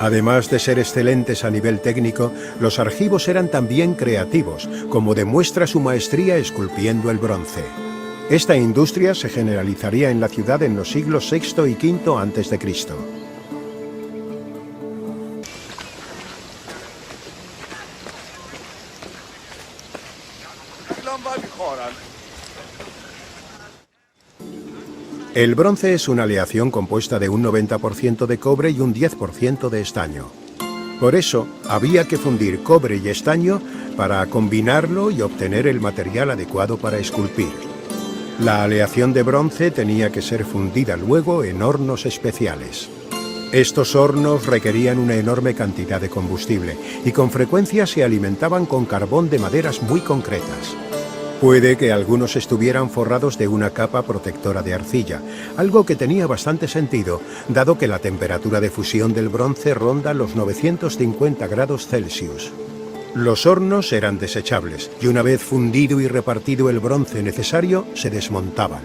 Además de ser excelentes a nivel técnico, los argivos eran también creativos, como demuestra su maestría esculpiendo el bronce. Esta industria se generalizaría en la ciudad en los siglos VI y V a.C. El bronce es una aleación compuesta de un 90% de cobre y un 10% de estaño. Por eso, había que fundir cobre y estaño para combinarlo y obtener el material adecuado para esculpir. La aleación de bronce tenía que ser fundida luego en hornos especiales. Estos hornos requerían una enorme cantidad de combustible y con frecuencia se alimentaban con carbón de maderas muy concretas. Puede que algunos estuvieran forrados de una capa protectora de arcilla, algo que tenía bastante sentido, dado que la temperatura de fusión del bronce ronda los 950 grados Celsius. Los hornos eran desechables, y una vez fundido y repartido el bronce necesario, se desmontaban.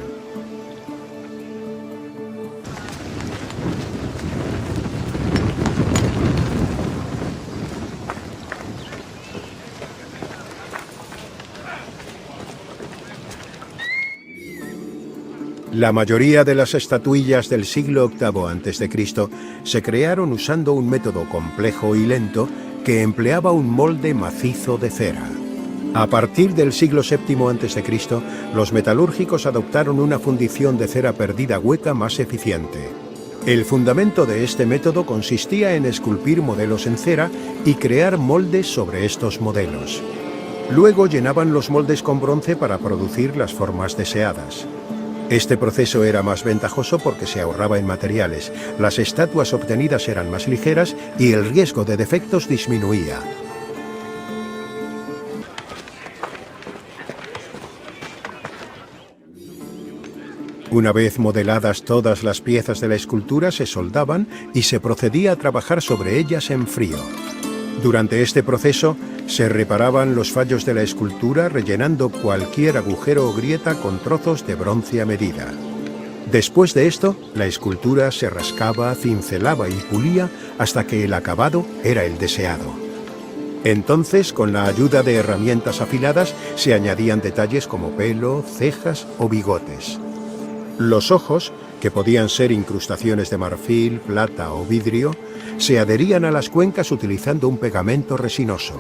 La mayoría de las estatuillas del siglo VIII a.C. se crearon usando un método complejo y lento que empleaba un molde macizo de cera. A partir del siglo VII a.C., los metalúrgicos adoptaron una fundición de cera perdida hueca más eficiente. El fundamento de este método consistía en esculpir modelos en cera y crear moldes sobre estos modelos. Luego llenaban los moldes con bronce para producir las formas deseadas. Este proceso era más ventajoso porque se ahorraba en materiales, las estatuas obtenidas eran más ligeras y el riesgo de defectos disminuía. Una vez modeladas todas las piezas de la escultura, se soldaban y se procedía a trabajar sobre ellas en frío. Durante este proceso, se reparaban los fallos de la escultura rellenando cualquier agujero o grieta con trozos de bronce a medida. Después de esto, la escultura se rascaba, cincelaba y pulía hasta que el acabado era el deseado. Entonces, con la ayuda de herramientas afiladas, se añadían detalles como pelo, cejas o bigotes. Los ojos, que podían ser incrustaciones de marfil, plata o vidrio, se adherían a las cuencas utilizando un pegamento resinoso.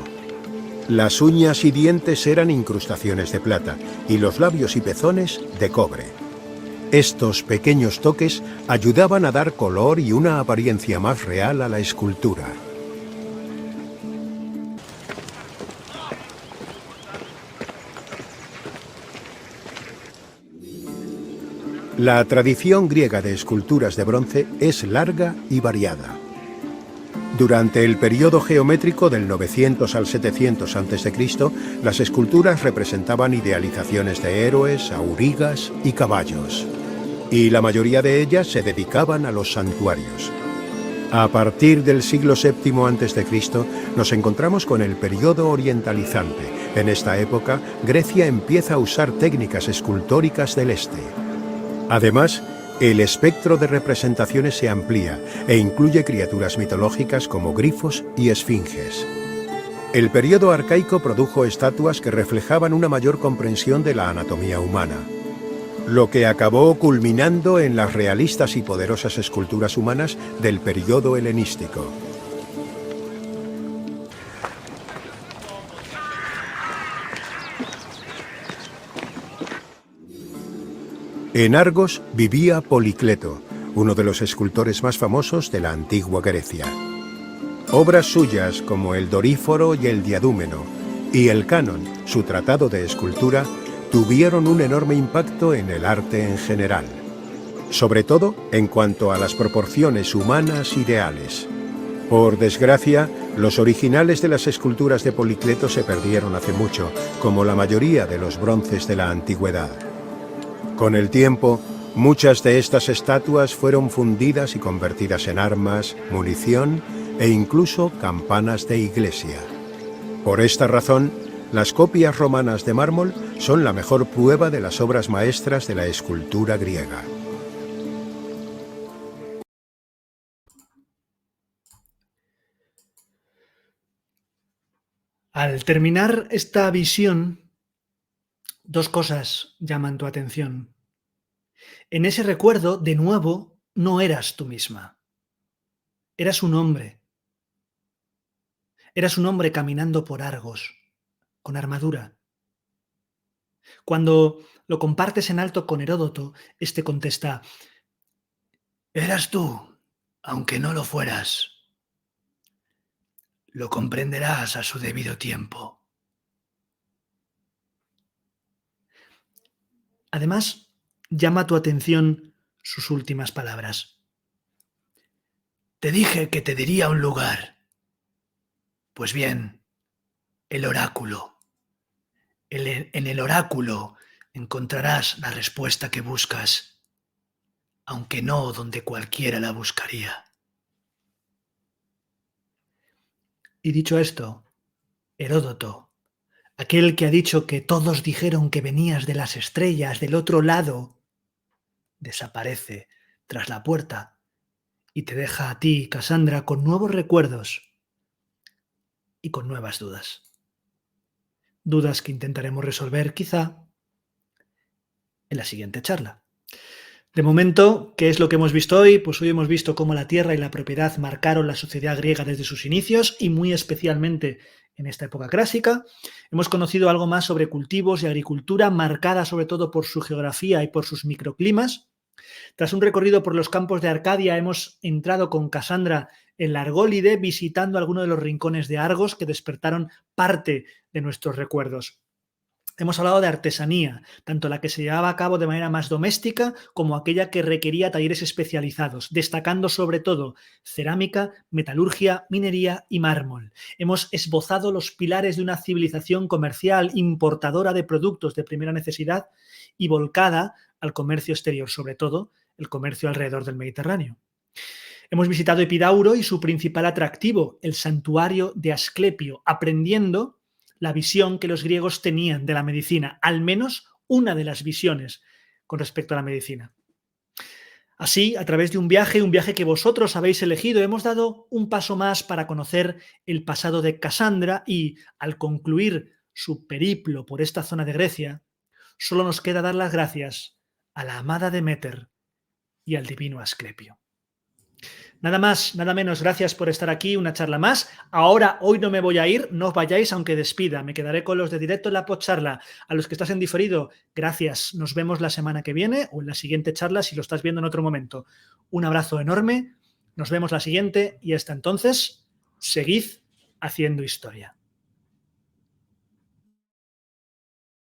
Las uñas y dientes eran incrustaciones de plata y los labios y pezones de cobre. Estos pequeños toques ayudaban a dar color y una apariencia más real a la escultura. La tradición griega de esculturas de bronce es larga y variada. Durante el periodo geométrico del 900 al 700 a.C., las esculturas representaban idealizaciones de héroes, aurigas y caballos, y la mayoría de ellas se dedicaban a los santuarios. A partir del siglo VII a.C. nos encontramos con el periodo orientalizante. En esta época, Grecia empieza a usar técnicas escultóricas del este. Además, el espectro de representaciones se amplía e incluye criaturas mitológicas como grifos y esfinges. El periodo arcaico produjo estatuas que reflejaban una mayor comprensión de la anatomía humana, lo que acabó culminando en las realistas y poderosas esculturas humanas del periodo helenístico. En Argos vivía Policleto, uno de los escultores más famosos de la antigua Grecia. Obras suyas como el Doríforo y el Diadúmeno, y el Canon, su tratado de escultura, tuvieron un enorme impacto en el arte en general, sobre todo en cuanto a las proporciones humanas ideales. Por desgracia, los originales de las esculturas de Policleto se perdieron hace mucho, como la mayoría de los bronces de la antigüedad. Con el tiempo, muchas de estas estatuas fueron fundidas y convertidas en armas, munición e incluso campanas de iglesia. Por esta razón, las copias romanas de mármol son la mejor prueba de las obras maestras de la escultura griega. Al terminar esta visión, dos cosas llaman tu atención. En ese recuerdo, de nuevo, no eras tú misma. Eras un hombre. Eras un hombre caminando por Argos, con armadura. Cuando lo compartes en alto con Heródoto, este contesta: «Eras tú, aunque no lo fueras. Lo comprenderás a su debido tiempo». Además, llama tu atención sus últimas palabras. «Te dije que te diría un lugar. Pues bien, el oráculo. En el oráculo encontrarás la respuesta que buscas, aunque no donde cualquiera la buscaría». Y dicho esto, Heródoto, aquel que ha dicho que todos dijeron que venías de las estrellas del otro lado, desaparece tras la puerta y te deja a ti, Casandra, con nuevos recuerdos y con nuevas dudas. Dudas que intentaremos resolver quizá en la siguiente charla. De momento, ¿qué es lo que hemos visto hoy? Pues hoy hemos visto cómo la tierra y la propiedad marcaron la sociedad griega desde sus inicios y muy especialmente en esta época clásica. Hemos conocido algo más sobre cultivos y agricultura, marcada sobre todo por su geografía y por sus microclimas. Tras un recorrido por los campos de Arcadia, hemos entrado con Casandra en la Argólide, visitando algunos de los rincones de Argos que despertaron parte de nuestros recuerdos. Hemos hablado de artesanía, tanto la que se llevaba a cabo de manera más doméstica como aquella que requería talleres especializados, destacando sobre todo cerámica, metalurgia, minería y mármol. Hemos esbozado los pilares de una civilización comercial importadora de productos de primera necesidad y volcada al comercio exterior, sobre todo el comercio alrededor del Mediterráneo. Hemos visitado Epidauro y su principal atractivo, el santuario de Asclepio, aprendiendo la visión que los griegos tenían de la medicina, al menos una de las visiones con respecto a la medicina. Así, a través de un viaje que vosotros habéis elegido, hemos dado un paso más para conocer el pasado de Casandra y, al concluir su periplo por esta zona de Grecia, solo nos queda dar las gracias a la amada Deméter y al divino Asclepio. Nada más, nada menos, gracias por estar aquí, una charla más. Hoy no me voy a ir, no os vayáis aunque despida, me quedaré con los de directo en la podcharla. A los que estás en diferido, gracias, nos vemos la semana que viene o en la siguiente charla si lo estás viendo en otro momento. Un abrazo enorme, nos vemos la siguiente y hasta entonces, seguid haciendo historia.